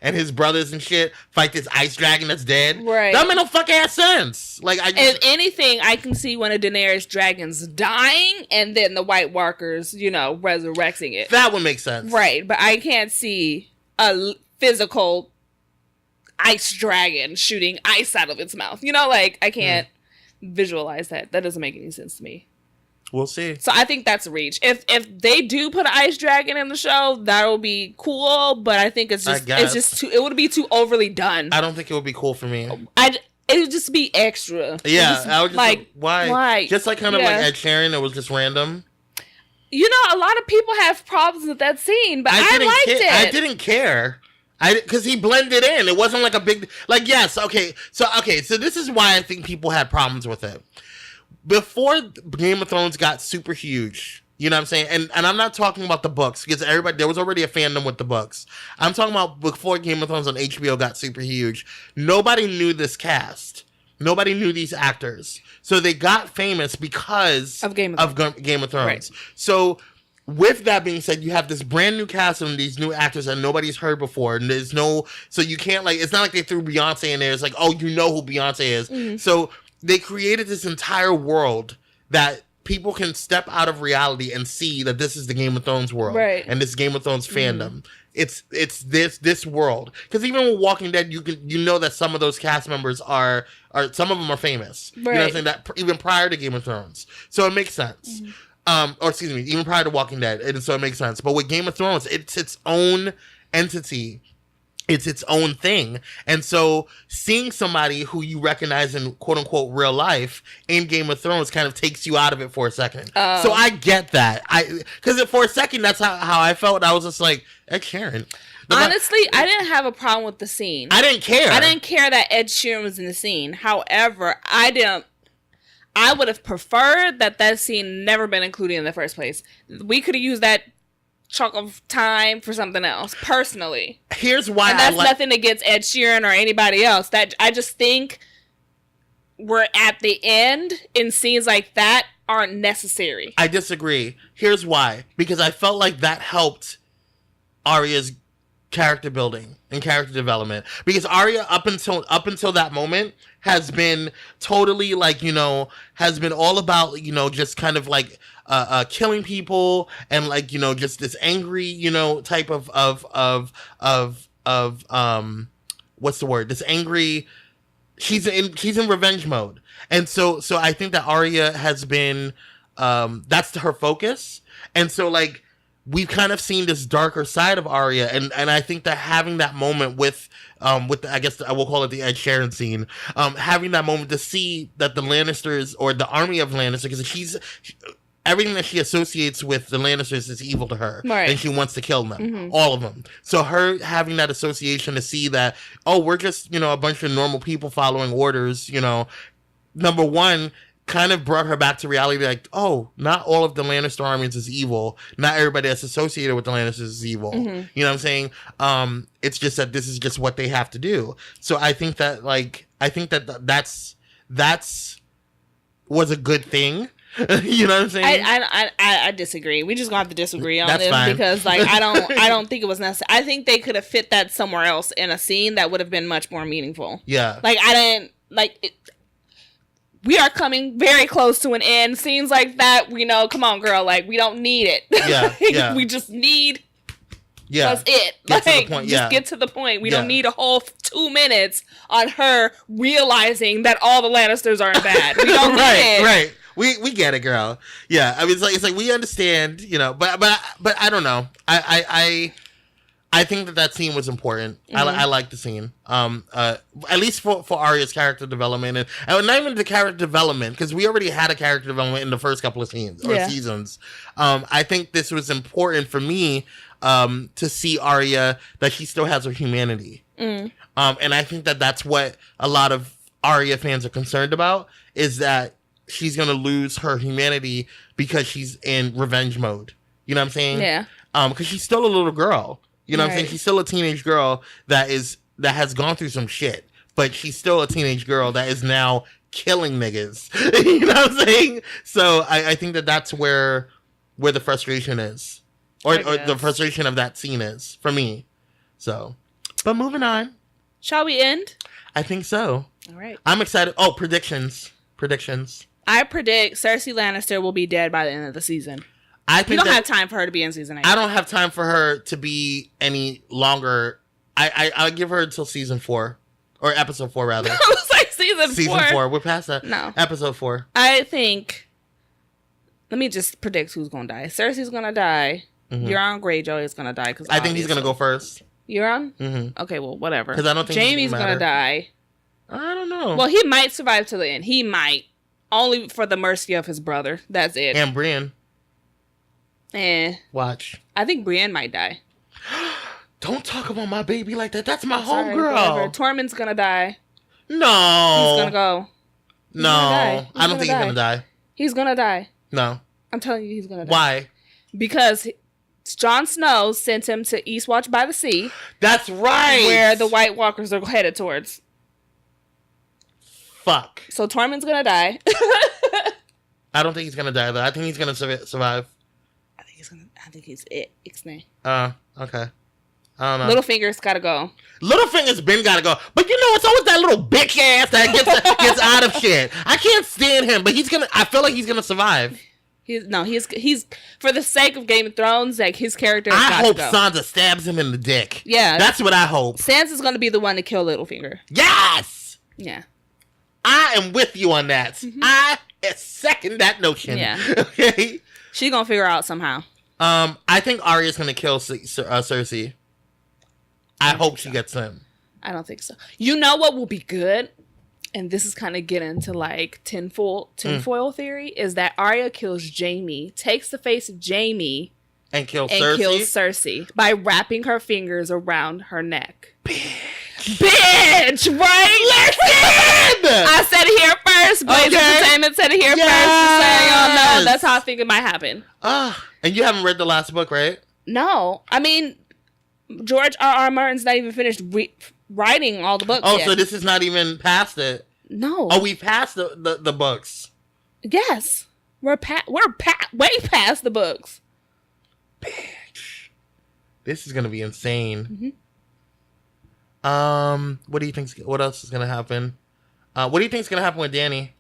Speaker 3: and his brothers and shit fight this ice dragon that's dead?
Speaker 1: Right.
Speaker 3: That made no fucking ass sense. Like,
Speaker 1: if anything, I can see one of Daenerys' dragons dying and then the White Walkers, resurrecting it.
Speaker 3: That would make sense.
Speaker 1: Right. But I can't see a physical... ice dragon shooting ice out of its mouth. I can't visualize that. That doesn't make any sense to me.
Speaker 3: We'll see.
Speaker 1: So I think that's a reach. If they do put an ice dragon in the show, that'll be cool. But I think it's just too. It would be too overly done.
Speaker 3: I don't think it would be cool for me.
Speaker 1: It would just be extra.
Speaker 3: Yeah, I would just like why?
Speaker 1: Why?
Speaker 3: Just like kind of like Ed Sheeran, it was just random.
Speaker 1: A lot of people have problems with that scene, but I liked it.
Speaker 3: I didn't care. Because he blended in. It wasn't like a big... Like, yes, okay. So this is why I think people had problems with it. Before Game of Thrones got super huge, you know what I'm saying? And I'm not talking about the books, because there was already a fandom with the books. I'm talking about before Game of Thrones on HBO got super huge. Nobody knew this cast. Nobody knew these actors. So they got famous because...
Speaker 1: Of Game of Thrones.
Speaker 3: Game of Thrones.
Speaker 1: Right.
Speaker 3: So... with that being said, you have this brand new cast and these new actors that nobody's heard before, and there's no, so you can't like, it's not like they threw Beyonce in there. It's like, oh, you know who Beyonce is. Mm-hmm. So they created this entire world that people can step out of reality and see that this is the Game of Thrones world,
Speaker 1: right?
Speaker 3: And this Game of Thrones fandom. It's this world. Because even with Walking Dead, you know that some of those cast members are some of them are famous. Right. You know what I'm saying? That even prior to Game of Thrones, so it makes sense. Mm-hmm. Or excuse me, even prior to Walking Dead, so it makes sense. But with Game of Thrones, it's its own entity. It's its own thing. And so seeing somebody who you recognize in quote unquote real life in Game of Thrones kind of takes you out of it for a second. So I get that. Because for a second, that's how I felt. I was just like, Ed Sheeran.
Speaker 1: Honestly, I didn't have a problem with the scene.
Speaker 3: I didn't care.
Speaker 1: I didn't care that Ed Sheeran was in the scene. However, I would have preferred that scene never been included in the first place. We could have used that chunk of time for something else, personally.
Speaker 3: Here's why.
Speaker 1: And that's nothing against Ed Sheeran or anybody else. That I just think we're at the end, and scenes like that aren't necessary.
Speaker 3: I disagree. Here's why. Because I felt like that helped Arya's character building and character development, because Arya up until that moment has been totally like, has been all about, just kind of like killing people and like, just this angry, type of what's the word? This angry, she's in revenge mode. And so I think that Arya has been that's her focus. And so like we've kind of seen this darker side of Arya, and I think that having that moment with I guess I will call it the Ed Sheeran scene, having that moment to see that the Lannisters or the army of Lannisters, because everything that she associates with the Lannisters is evil to her,
Speaker 1: right?
Speaker 3: And she wants to kill them, all of them. So her having that association to see that, oh, we're just a bunch of normal people following orders, number one, kind of brought her back to reality, like, oh, not all of the Lannister armies is evil. Not everybody that's associated with the Lannisters is evil. Mm-hmm. You know what I'm saying? It's just that this is just what they have to do. So I think that, that's was a good thing. You know what I'm saying?
Speaker 1: I disagree. We just gonna have to disagree on
Speaker 3: That's
Speaker 1: this
Speaker 3: fine.
Speaker 1: Because like I don't think it was necessary. I think they could have fit that somewhere else in a scene that would have been much more meaningful.
Speaker 3: Yeah.
Speaker 1: Like I didn't like it. We are coming very close to an end. Scenes like that, come on, girl. Like, we don't need it.
Speaker 3: Yeah, yeah.
Speaker 1: We just need...
Speaker 3: Yeah.
Speaker 1: That's it.
Speaker 3: Get to the point,
Speaker 1: just get to the point. We don't need a whole 2 minutes on her realizing that all the Lannisters aren't bad. We don't need it.
Speaker 3: Right. We get it, girl. Yeah. I mean, it's like we understand, but I don't know. I think that scene was important. Mm-hmm. I like the scene. At least for Arya's character development, and not even the character development, because we already had a character development in the first couple of seasons. I think this was important for me to see Arya, that she still has her humanity. And I think that that's what a lot of Arya fans are concerned about, is that she's gonna lose her humanity because she's in revenge mode. You know what I'm saying?
Speaker 1: Yeah.
Speaker 3: Because she's still a little girl. You know what I'm saying? She's still a teenage girl that has gone through some shit, but she's still a teenage girl that is now killing niggas. You know what I'm saying? So I think that that's where the frustration is, or the frustration of that scene is for me. So, but moving on.
Speaker 1: Shall we end?
Speaker 3: I think so.
Speaker 1: All right.
Speaker 3: I'm excited. Oh, predictions.
Speaker 1: I predict Cersei Lannister will be dead by the end of the season. We don't have time for her to be in season 8.
Speaker 3: I don't have time for her to be any longer. I'll give her until season 4. Or episode 4, rather.
Speaker 1: I was like season 4.
Speaker 3: Season 4. We're past that.
Speaker 1: No.
Speaker 3: Episode 4.
Speaker 1: I think... Let me just predict who's going to die. Cersei's going to die. Mm-hmm. Euron Greyjoy is going to die.
Speaker 3: I think he's going to go first.
Speaker 1: Euron?
Speaker 3: Mm-hmm.
Speaker 1: Okay, well, whatever.
Speaker 3: Because I don't think
Speaker 1: Jaime's going to die.
Speaker 3: I don't know.
Speaker 1: Well, he might survive to the end. He might. Only for the mercy of his brother. That's it.
Speaker 3: And Brienne.
Speaker 1: Watch. I think Brienne might die.
Speaker 3: Don't talk about my baby like that. That's my homegirl.
Speaker 1: Tormund's gonna die.
Speaker 3: No.
Speaker 1: He's gonna go.
Speaker 3: I don't think he's gonna die.
Speaker 1: He's gonna die.
Speaker 3: No.
Speaker 1: I'm telling you, he's gonna die.
Speaker 3: Why?
Speaker 1: Because Jon Snow sent him to Eastwatch by the Sea.
Speaker 3: That's right.
Speaker 1: Where the White Walkers are headed towards.
Speaker 3: Fuck.
Speaker 1: So Tormund's gonna die.
Speaker 3: I don't think he's gonna die though. I think he's gonna survive.
Speaker 4: I think he's it. Ixnay.
Speaker 3: Okay. I don't know.
Speaker 4: Littlefinger's gotta go.
Speaker 3: Littlefinger's been gotta go. But you know, it's always that little bitch ass that gets out of shit. I can't stand him, but I feel like he's gonna survive.
Speaker 4: He's for the sake of Game of Thrones, like his character.
Speaker 3: I hope Sansa stabs him in the dick.
Speaker 4: Yeah,
Speaker 3: that's what I hope.
Speaker 4: Sansa's gonna be the one to kill Littlefinger.
Speaker 3: Yes.
Speaker 4: Yeah.
Speaker 3: I am with you on that. Mm-hmm. I second that notion.
Speaker 4: Yeah.
Speaker 3: Okay.
Speaker 4: She's gonna figure out somehow.
Speaker 3: I think Arya's gonna kill Cersei. I hope she gets him.
Speaker 4: I don't think so. You know what will be good? And this is kind of get into like tinfoil theory, is that Arya kills Jaime, takes the face of Jaime,
Speaker 3: and kills
Speaker 4: Cersei by wrapping her fingers around her neck. Bitch, right? Listen! I said it here first. Blaze Entertainment said it here first. Just saying, no, that's how I think it might happen.
Speaker 3: And you haven't read the last book, right?
Speaker 4: No. I mean, George R.R. Martin's not even finished writing all the books yet.
Speaker 3: So this is not even past it?
Speaker 4: No.
Speaker 3: Oh, we passed the books.
Speaker 4: Yes. We're way past the books.
Speaker 3: Bitch. This is going to be insane.
Speaker 4: Mm-hmm.
Speaker 3: What do you think? What else is gonna happen? What do you think is gonna happen with Dany?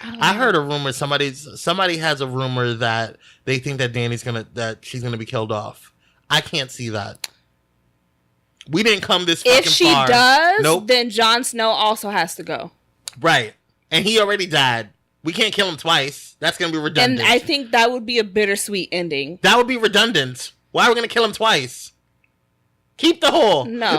Speaker 3: I heard a rumor. Somebody has a rumor that they think that she's gonna be killed off. I can't see that. We didn't come this fucking far.
Speaker 4: If she does, then Jon Snow also has to go.
Speaker 3: Right, and he already died. We can't kill him twice. That's gonna be redundant.
Speaker 4: And I think that would be a bittersweet ending.
Speaker 3: That would be redundant. Why are we gonna kill him twice? Keep the whole.
Speaker 4: No,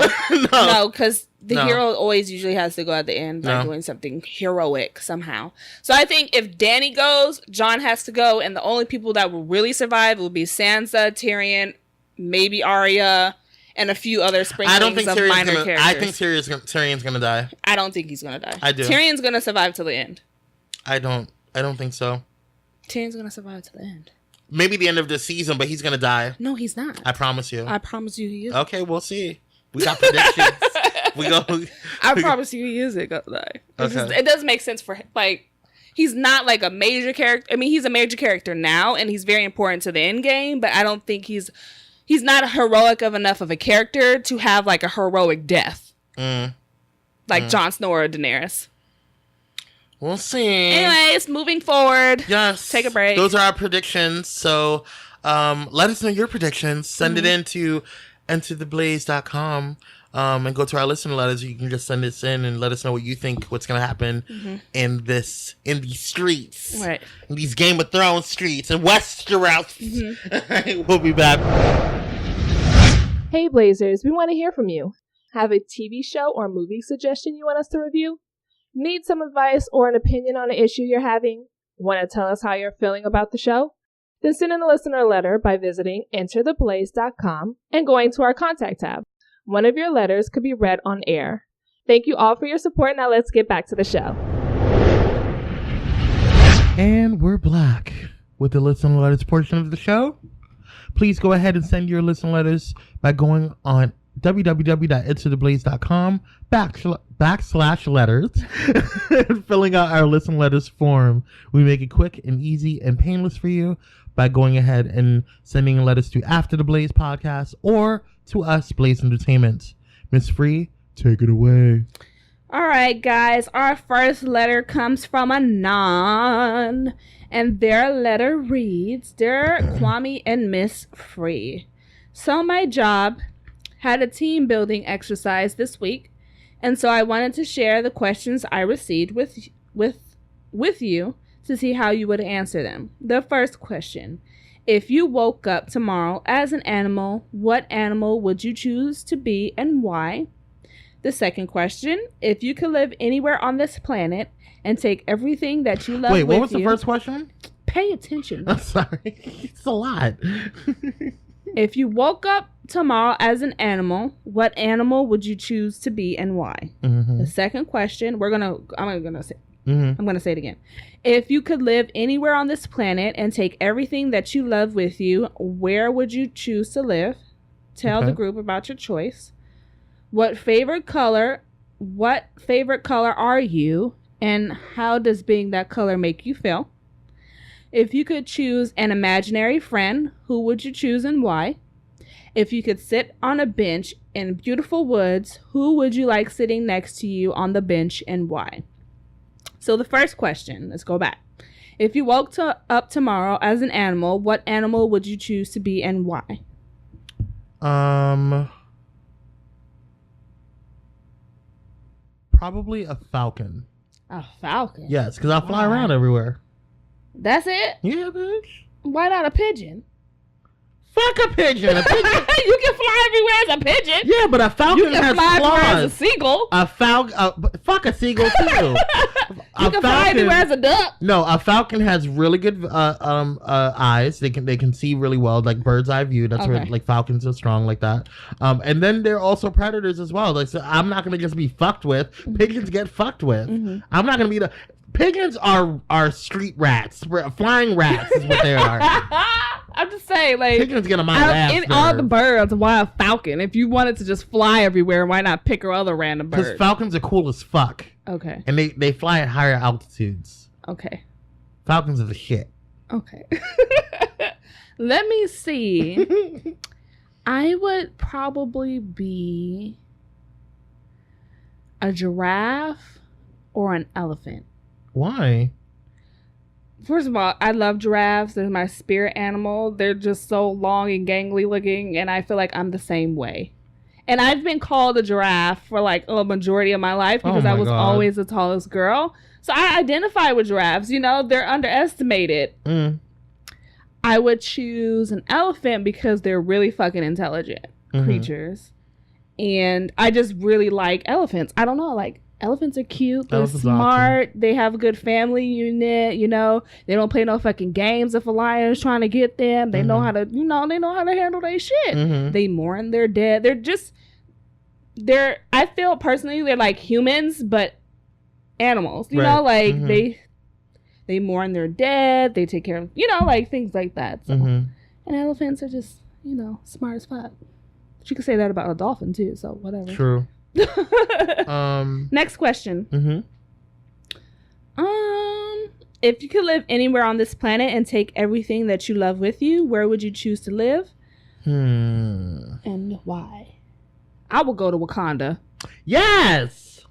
Speaker 4: because the hero always usually has to go at the end by doing something heroic somehow. So I think if Dany goes, Jon has to go, and the only people that will really survive will be Sansa, Tyrion, maybe Arya, and a few other sprinklings of minor characters.
Speaker 3: I think Tyrion's gonna die.
Speaker 4: I don't think he's gonna die.
Speaker 3: I do.
Speaker 4: Tyrion's gonna survive till the end.
Speaker 3: I don't think so.
Speaker 4: Tyrion's gonna survive till the end.
Speaker 3: Maybe the end of the season, but he's gonna die.
Speaker 4: No, he's not.
Speaker 3: I promise you.
Speaker 4: I promise you he is.
Speaker 3: Okay, we'll see. We got predictions.
Speaker 4: I promise you he is gonna die.
Speaker 3: Okay.
Speaker 4: It doesn't make sense for him. Like, he's not like a major character. I mean, he's a major character now, and he's very important to the end game. But I don't think he's not heroic enough of a character to have like a heroic death, like Jon Snow or Daenerys.
Speaker 3: We'll see.
Speaker 4: Anyways, moving forward.
Speaker 3: Yes.
Speaker 4: Take a break.
Speaker 3: Those are our predictions. So let us know your predictions. Send it in to entertheblaze.com and go to our listener letters. You can just send this in and let us know what you think, what's going to happen in these streets.
Speaker 4: Right.
Speaker 3: In these Game of Thrones streets and Westeros. We'll be back.
Speaker 1: Hey Blazers, we want to hear from you. Have a TV show or movie suggestion you want us to review? Need some advice or an opinion on an issue you're having? Want to tell us how you're feeling about the show? Then send in a listener letter by visiting entertheblaze.com and going to our contact tab. One of your letters could be read on air. Thank you all for your support. Now let's get back to the show.
Speaker 3: And we're back with the listener letters portion of the show. Please go ahead and send your listener letters by going on www.entertheblaze.com /letters and filling out our listen letters form. We make it quick and easy and painless for you by going ahead and sending letters to After the Blaze podcast or to us, Blaze Entertainment. Miss Free, take it away.
Speaker 1: All right, guys. Our first letter comes from Anon, and their letter reads, Dear Kwame and Miss Free, so my job had a team building exercise this week, and so I wanted to share the questions I received with you to see how you would answer them. The first question: if you woke up tomorrow as an animal, what animal would you choose to be and why? The second question: if you could live anywhere on this planet and take everything that you love with you...
Speaker 3: Wait, what was the first question?
Speaker 1: Pay attention.
Speaker 3: I'm sorry. It's a lot.
Speaker 1: If you woke up tomorrow as an animal, what animal would you choose to be and why? The second question, I'm gonna say it again. If you could live anywhere on this planet and take everything that you love with you, where would you choose to live? Tell the group about your choice. What favorite color are you, and how does being that color make you feel? If you could choose an imaginary friend, who would you choose and why? If you could sit on a bench in beautiful woods, who would you like sitting next to you on the bench and why? So the first question, let's go back. If you woke up tomorrow as an animal, what animal would you choose to be and why?
Speaker 3: Probably a falcon.
Speaker 1: A falcon?
Speaker 3: Yes, because I fly around everywhere.
Speaker 1: That's it?
Speaker 3: Yeah, bitch.
Speaker 1: Why not a pigeon?
Speaker 3: Fuck a pigeon. A pigeon.
Speaker 1: You can fly everywhere as a pigeon.
Speaker 3: Yeah, but a falcon has
Speaker 1: fly
Speaker 3: claws.
Speaker 1: everywhere as a seagull.
Speaker 3: A falcon. Fuck a seagull too.
Speaker 1: You can fly everywhere as a duck.
Speaker 3: No, a falcon has really good eyes. They can see really well, like bird's eye view. That's where like falcons are strong like that. And then they're also predators as well. Like, so I'm not gonna just be fucked with. Pigeons get fucked with. I'm not gonna be the. Pigeons are street rats. Flying rats is what they are.
Speaker 1: I'm just saying, like,
Speaker 3: pigeons get on my ass.
Speaker 1: In all the birds, why a falcon? If you wanted to just fly everywhere, why not pick her other random bird?
Speaker 3: Because falcons are cool as fuck.
Speaker 1: Okay.
Speaker 3: And they fly at higher altitudes.
Speaker 1: Okay.
Speaker 3: Falcons are the shit.
Speaker 1: Okay. Let me see. I would probably be a giraffe or an elephant.
Speaker 3: Why?
Speaker 1: First of all, I love giraffes. They're my spirit animal. They're just so long and gangly looking, and I feel like I'm the same way. And I've been called a giraffe for like a majority of my life because I was always the tallest girl. So I identify with giraffes. You know, they're underestimated. I would choose an elephant because they're really fucking intelligent creatures. And I just really like elephants. I don't know, like, elephants are cute. They're smart. Awesome. They have a good family unit. You know, they don't play no fucking games if a lion is trying to get them. They know how to, they know how to handle their shit. They mourn their dead. I feel personally, they're like humans, but animals. You know, like they mourn their dead. They take care of, like things like that. So. And elephants are just, smart as fuck. But you could say that about a dolphin too. So whatever.
Speaker 3: True.
Speaker 1: Next question. If you could live anywhere on this planet and take everything that you love with you, where would you choose to live? And why? I will go to Wakanda.
Speaker 3: Yes.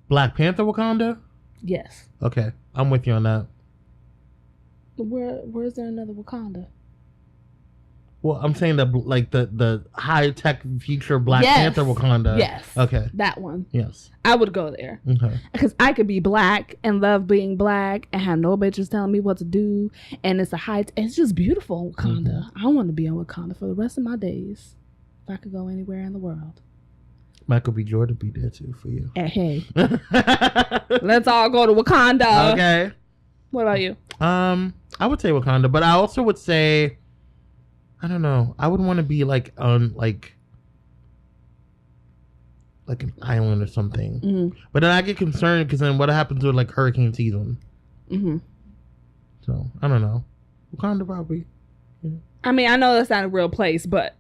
Speaker 3: Black Panther Wakanda?
Speaker 1: Yes.
Speaker 3: Okay, I'm with you on that.
Speaker 1: Where's there another Wakanda?
Speaker 3: Well, I'm saying that like the high tech future Black Panther Wakanda.
Speaker 1: Yes.
Speaker 3: Okay.
Speaker 1: That one.
Speaker 3: Yes.
Speaker 1: I would go there. Okay. Because I could be black and love being black and have no bitches telling me what to do, and it's just beautiful Wakanda. I want to be on Wakanda for the rest of my days. If I could go anywhere in the world.
Speaker 3: Michael B. Jordan be there too for you.
Speaker 1: Hey. Let's all go to Wakanda.
Speaker 3: Okay.
Speaker 1: What about you?
Speaker 3: I would say Wakanda, but I also would say, I don't know. I would want to be like on like an island or something. But then I get concerned because then what happens with like hurricane season? So I don't know. Wakanda probably. Yeah.
Speaker 1: I mean, I know that's not a real place, but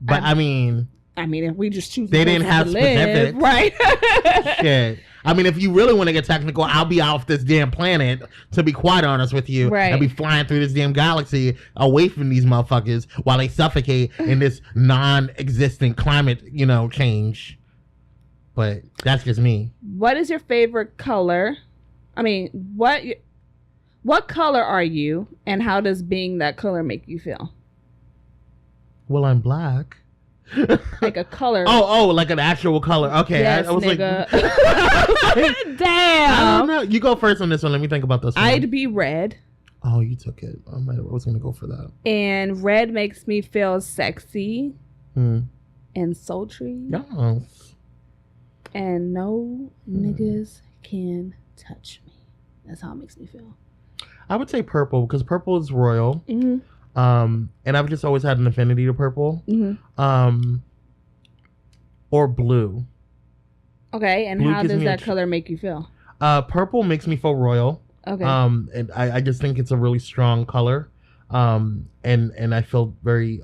Speaker 3: I mean, if
Speaker 1: we just choose,
Speaker 3: they didn't have specifics,
Speaker 1: right?
Speaker 3: Shit. I mean, if you really want to get technical, I'll be off this damn planet, to be quite honest with you.
Speaker 1: Right.
Speaker 3: I'll be flying through this damn galaxy away from these motherfuckers while they suffocate in this non-existent climate, change. But that's just me.
Speaker 1: What is your favorite color? I mean, what color are you, and how does being that color make you feel?
Speaker 3: Well, I'm black.
Speaker 1: Like a color.
Speaker 3: Oh, like an actual color. Okay.
Speaker 1: Yes,
Speaker 3: I was
Speaker 1: nigga.
Speaker 3: like,
Speaker 1: damn.
Speaker 3: I don't know. You go first on this one. Let me think about this one.
Speaker 1: I'd be red.
Speaker 3: Oh, you took it. I was going to go for that.
Speaker 1: And red makes me feel sexy and sultry.
Speaker 3: Yes.
Speaker 1: And no niggas can touch me. That's how it makes me feel.
Speaker 3: I would say purple because purple is royal. And I've just always had an affinity to purple. Or blue.
Speaker 1: Okay, and blue, how does that color make you feel?
Speaker 3: Purple makes me feel royal.
Speaker 1: Okay.
Speaker 3: And I just think it's a really strong color. And I feel very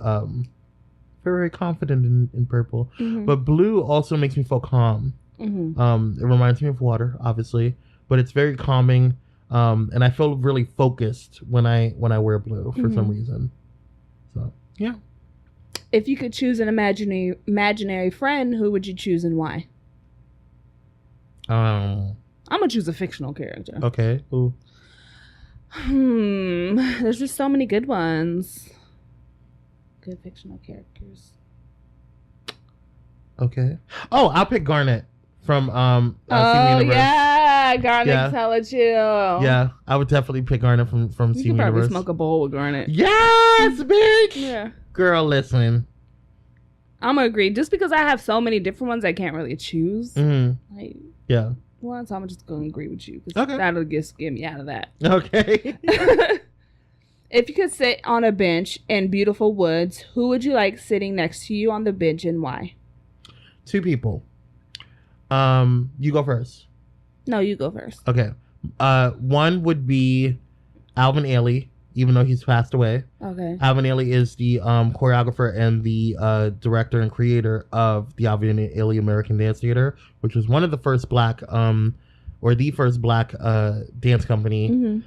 Speaker 3: very confident in purple. But blue also makes me feel calm. It reminds me of water, obviously, but it's very calming. And I feel really focused when I wear blue for some reason. So yeah.
Speaker 4: If you could choose an imaginary friend, who would you choose and why? I'm gonna choose a fictional character.
Speaker 3: Okay. Ooh.
Speaker 4: There's just so many good ones. Good fictional characters.
Speaker 3: Okay. Oh, I'll pick Garnet from
Speaker 4: oh yeah, Garnet's hella chill.
Speaker 3: Yeah, I would definitely pick Garnet from
Speaker 4: Steven Universe. You could probably smoke a bowl with Garnet.
Speaker 3: Yes, bitch.
Speaker 4: Yeah.
Speaker 3: Girl, listen.
Speaker 4: I'm gonna agree. Just because I have so many different ones, I can't really choose. Like,
Speaker 3: yeah.
Speaker 4: Well, so I'm just gonna agree with you because that'll just get me out of that.
Speaker 3: Okay.
Speaker 4: If you could sit on a bench in beautiful woods, who would you like sitting next to you on the bench and why?
Speaker 3: 2 people. You go first.
Speaker 4: No, you go first.
Speaker 3: Okay. One would be Alvin Ailey, even though he's passed away.
Speaker 4: Okay.
Speaker 3: Alvin Ailey is the choreographer and the director and creator of the Alvin Ailey American Dance Theater, which was one of the first black or the first black dance company.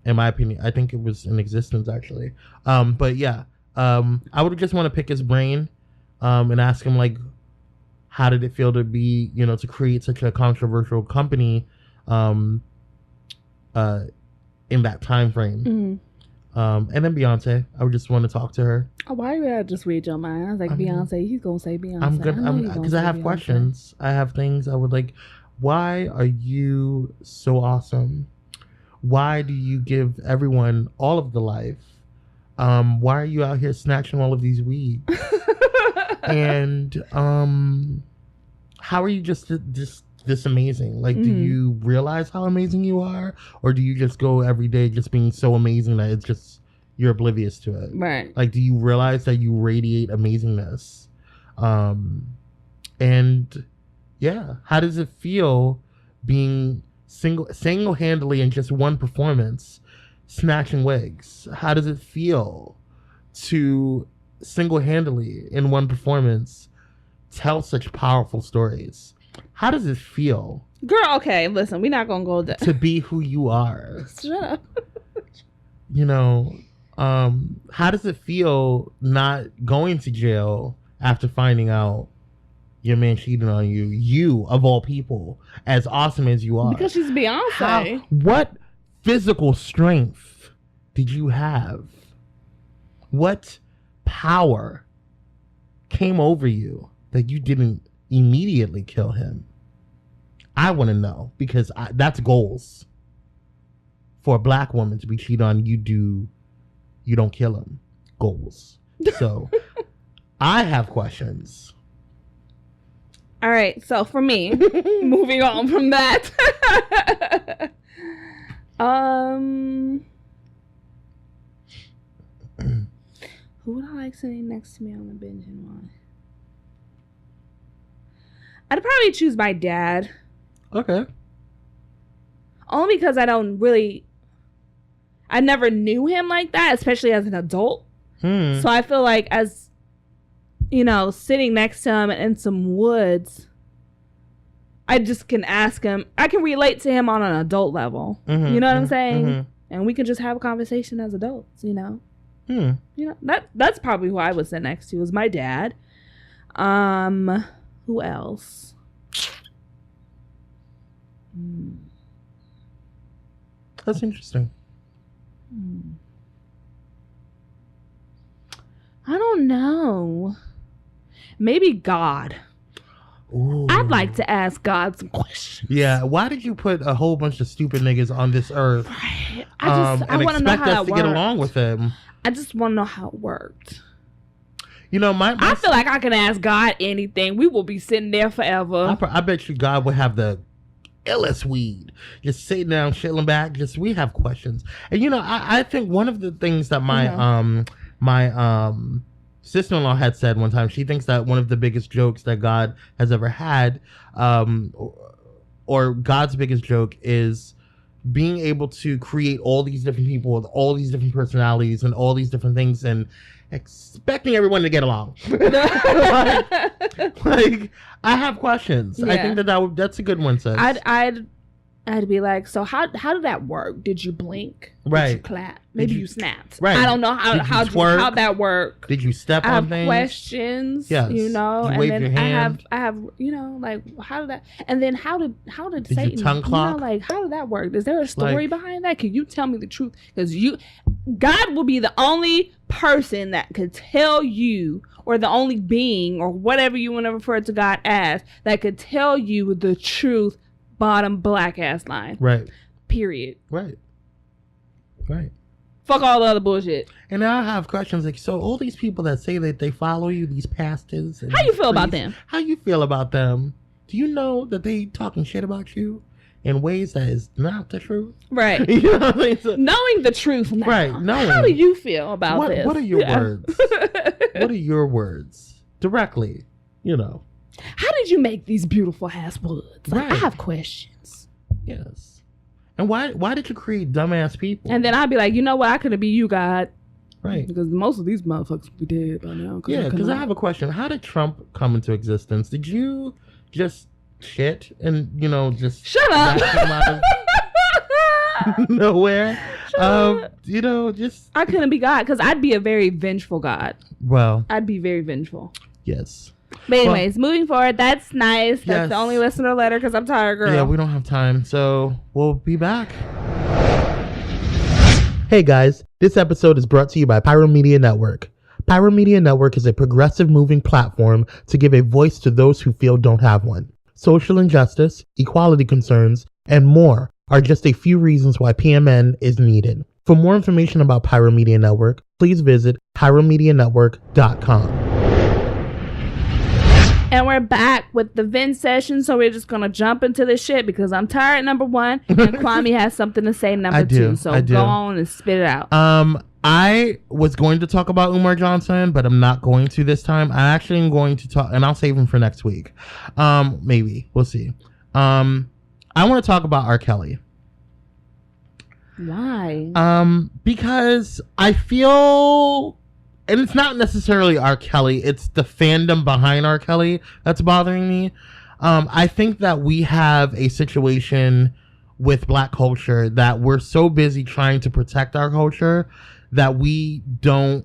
Speaker 3: In my opinion, I think it was in existence actually. But yeah, I would just want to pick his brain and ask him, like, how did it feel to be, to create such a controversial company in that time frame. And then Beyonce, I would just want to talk to her.
Speaker 4: Oh, why do I just read your mind? I was like, Beyonce, he's gonna say Beyonce.
Speaker 3: Because I have Beyonce. Questions. I have things I would like. Why are you so awesome? Why do you give everyone all of the life? Why are you out here snatching all of these weeds? And how are you just this amazing? Like, do you realize how amazing you are, or do you just go every day just being so amazing that it's just you're oblivious to it?
Speaker 4: Right.
Speaker 3: Like, do you realize that you radiate amazingness? And yeah, how does it feel being single-handedly in just one performance snatching wigs? How does it feel to single-handedly in one performance tell such powerful stories? How does it feel,
Speaker 4: girl? Okay, listen, we're not gonna go there.
Speaker 3: To be who you are.
Speaker 4: Shut up.
Speaker 3: How does it feel not going to jail after finding out your man cheated on you? You, of all people, as awesome as you are.
Speaker 4: Because she's Beyonce.
Speaker 3: What physical strength did you have? What power came over you that you didn't immediately kill him? I want to know, because that's goals. For a black woman to be cheated on, you don't kill him. Goals. So I have questions.
Speaker 4: All right, so for me, moving on from that, who would I like sitting next to me on the bench and why? I'd probably choose my dad.
Speaker 3: Okay.
Speaker 4: Only because I never knew him like that, especially as an adult. So I feel like as, sitting next to him in some woods, I just can ask him. I can relate to him on an adult level. You know what I'm saying? And we can just have a conversation as adults, That's probably who I would sit next to, is my dad. Who else?
Speaker 3: That's interesting.
Speaker 4: I don't know. Maybe God.
Speaker 3: Ooh.
Speaker 4: I'd like to ask God some questions.
Speaker 3: Yeah, why did you put a whole bunch of stupid niggas on this earth?
Speaker 4: Right. I want to know how that works.
Speaker 3: Get along with them.
Speaker 4: I just want to know how it worked.
Speaker 3: I
Speaker 4: feel like I can ask God anything. We will be sitting there forever.
Speaker 3: I bet you God would have the illest weed, just sitting down, chilling back. We have questions, and I think one of the things that my sister-in-law had said one time, she thinks that one of the biggest jokes that God has ever had, or God's biggest joke, is being able to create all these different people with all these different personalities and all these different things, and expecting everyone to get along. like I have questions. Yeah. I think that's a good one, sis.
Speaker 4: I'd
Speaker 1: I'd be like, so how did that work? Did you blink?
Speaker 3: Right.
Speaker 1: Did you clap? Maybe you snapped.
Speaker 3: Right.
Speaker 1: I don't know how that worked.
Speaker 3: Did you step on things?
Speaker 1: I have questions.
Speaker 3: Yes.
Speaker 1: You know,
Speaker 3: Did you
Speaker 1: and
Speaker 3: wave
Speaker 1: then
Speaker 3: your hand?
Speaker 1: I have you know, like how did that? And then how did Satan?
Speaker 3: You tongue clock?
Speaker 1: You know, like how did that work? Is there a story behind that? Can you tell me the truth? Because God will be the only person that could tell you, or the only being, or whatever you want to refer to God as, that could tell you the truth. Bottom black ass line.
Speaker 3: Right.
Speaker 1: Period.
Speaker 3: Right.
Speaker 1: Fuck all the other bullshit.
Speaker 3: And now I have questions like, so all these people that say that they follow you, these pastors. And
Speaker 1: how you feel about them?
Speaker 3: How you feel about them? Do you know that they talking shit about you in ways that is not the truth?
Speaker 1: Right.
Speaker 3: You know what I mean? So,
Speaker 1: knowing the truth now.
Speaker 3: Right. Knowing.
Speaker 1: How do you feel about this?
Speaker 3: What are your words? What are your words? Directly, you know.
Speaker 1: How did you make these beautiful ass woods? Like,
Speaker 3: Right.
Speaker 1: I have questions.
Speaker 3: Yes. And why did you create dumbass people?
Speaker 1: And then I'd be like, you know what? I couldn't be you, God.
Speaker 3: Right.
Speaker 1: Because most of these motherfuckers would be dead by now.
Speaker 3: Yeah, because I have a question. How did Trump come into existence? Did you just shit and, you know, just...
Speaker 1: Shut up!
Speaker 3: come out of nowhere? You know, just...
Speaker 1: I couldn't be God because I'd be a very vengeful God.
Speaker 3: Well...
Speaker 1: I'd be very vengeful.
Speaker 3: Yes.
Speaker 1: But anyways, moving forward, that's nice. That's
Speaker 3: Yes.
Speaker 1: the only listener letter because I'm tired, girl.
Speaker 3: Yeah, we don't have time, so we'll be back. Hey guys, this episode is brought to you by Pyro Media Network. Pyro Media Network is a progressive moving platform to give a voice to those who feel don't have one. Social injustice, equality concerns, and more are just a few reasons why PMN is needed. For more information about Pyro Media Network, please visit pyromedianetwork.com.
Speaker 1: And we're back with the vent session, so we're just going to jump into this shit because I'm tired, number one, and Kwame has something to say, number two. So go on and spit it out.
Speaker 3: I was going to talk about Umar Johnson, but I'm not going to this time. I actually am going to talk, and I'll save him for next week. Maybe. We'll see. I want to talk about R. Kelly.
Speaker 1: Why?
Speaker 3: Because I feel... And it's not necessarily R. Kelly. It's the fandom behind R. Kelly that's bothering me. I think that we have a situation with Black culture that we're so busy trying to protect our culture that we don't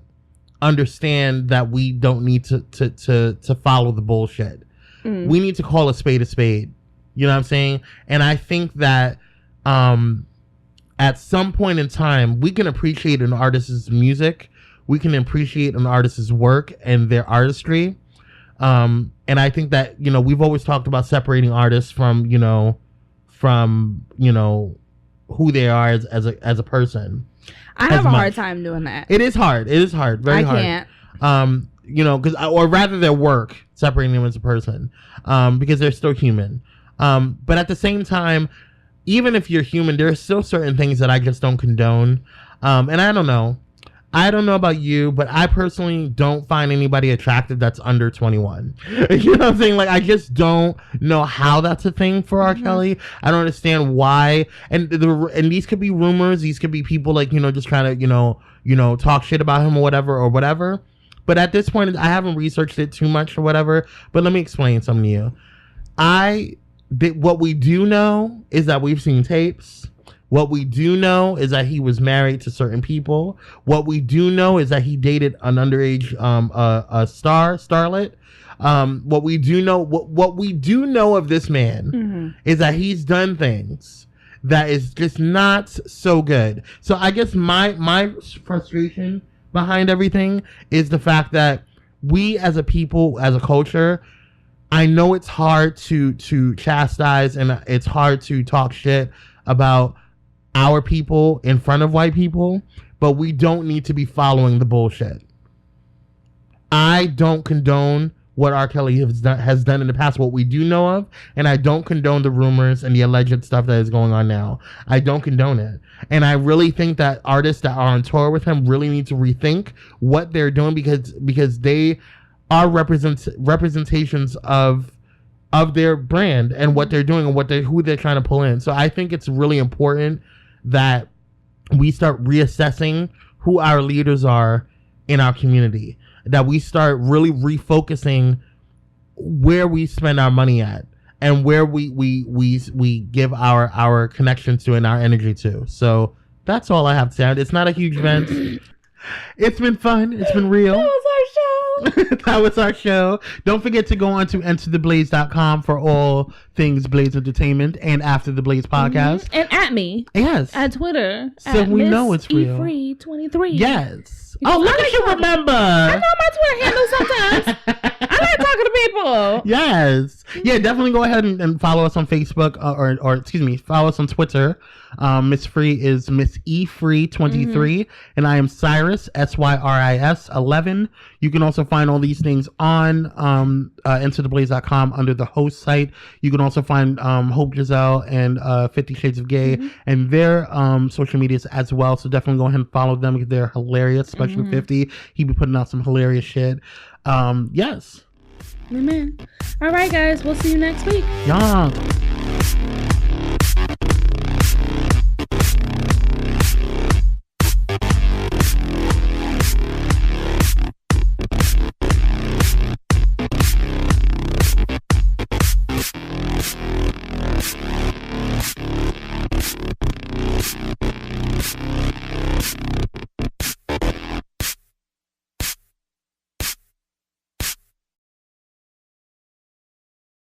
Speaker 3: understand that we don't need to follow the bullshit. We need to call a spade a spade. You know what I'm saying? And I think that at some point in time, we can appreciate an artist's music. We can appreciate an artist's work and their artistry. And I think that, you know, we've always talked about separating artists from who they are as a person.
Speaker 1: I have a hard time doing that.
Speaker 3: It is hard. Very hard.
Speaker 1: I
Speaker 3: can't. You know, or rather their work, separating them as a person, because they're still human. But at the same time, even if you're human, there are still certain things that I just don't condone. And I don't know. I don't know about you, but I personally don't find anybody attractive that's under 21. You know what I'm saying? Like, I just don't know how that's a thing for R. Kelly. I don't understand why. And these could be rumors. These could be people, like, you know, just trying to, talk shit about him or whatever. But at this point, I haven't researched it too much or whatever. But let me explain something to you. What we do know is that we've seen tapes. What we do know is that he was married to certain people. What we do know is that he dated an underage starlet. What we do know of this man is that he's done things that is just not so good. So I guess my frustration behind everything is the fact that we as a people, as a culture, I know it's hard to chastise and it's hard to talk shit about our people in front of white people, but we don't need to be following the bullshit. I don't condone what R. Kelly has done in the past, what we do know of, and I don't condone the rumors and the alleged stuff that is going on now. I don't condone it. And I really think that artists that are on tour with him really need to rethink what they're doing because they are representations of their brand and what they're doing and who they're trying to pull in. So I think it's really important that we start reassessing who our leaders are in our community, that we start really refocusing where we spend our money at. and where we give our connections to and our energy to. So that's all I have to say. It's not a huge event. It's been fun. It's been real. That was our show. Don't forget to go on to entertheblaze.com for all things Blaze Entertainment and After the Blaze podcast.
Speaker 1: And at me.
Speaker 3: Yes.
Speaker 1: At Twitter.
Speaker 3: So we know it's real.
Speaker 1: Free23.
Speaker 3: Yes. Oh, look at you remember. I
Speaker 1: know my Twitter handle sometimes. I like talking to people.
Speaker 3: Yes. Yeah, definitely go ahead and follow us on Facebook or excuse me, follow us on Twitter. Miss Free is Miss E Free 23 and I am Cyrus SYRIS 11. You can also find all these things on entertheblaze.com under the host site. You can also find Hope Giselle and 50 Shades of Gay and their social medias as well. So definitely go ahead and follow them because they're hilarious, especially 50. He be putting out some hilarious shit. Yes.
Speaker 1: Amen. All right, guys. We'll see you next week.
Speaker 3: Yeah.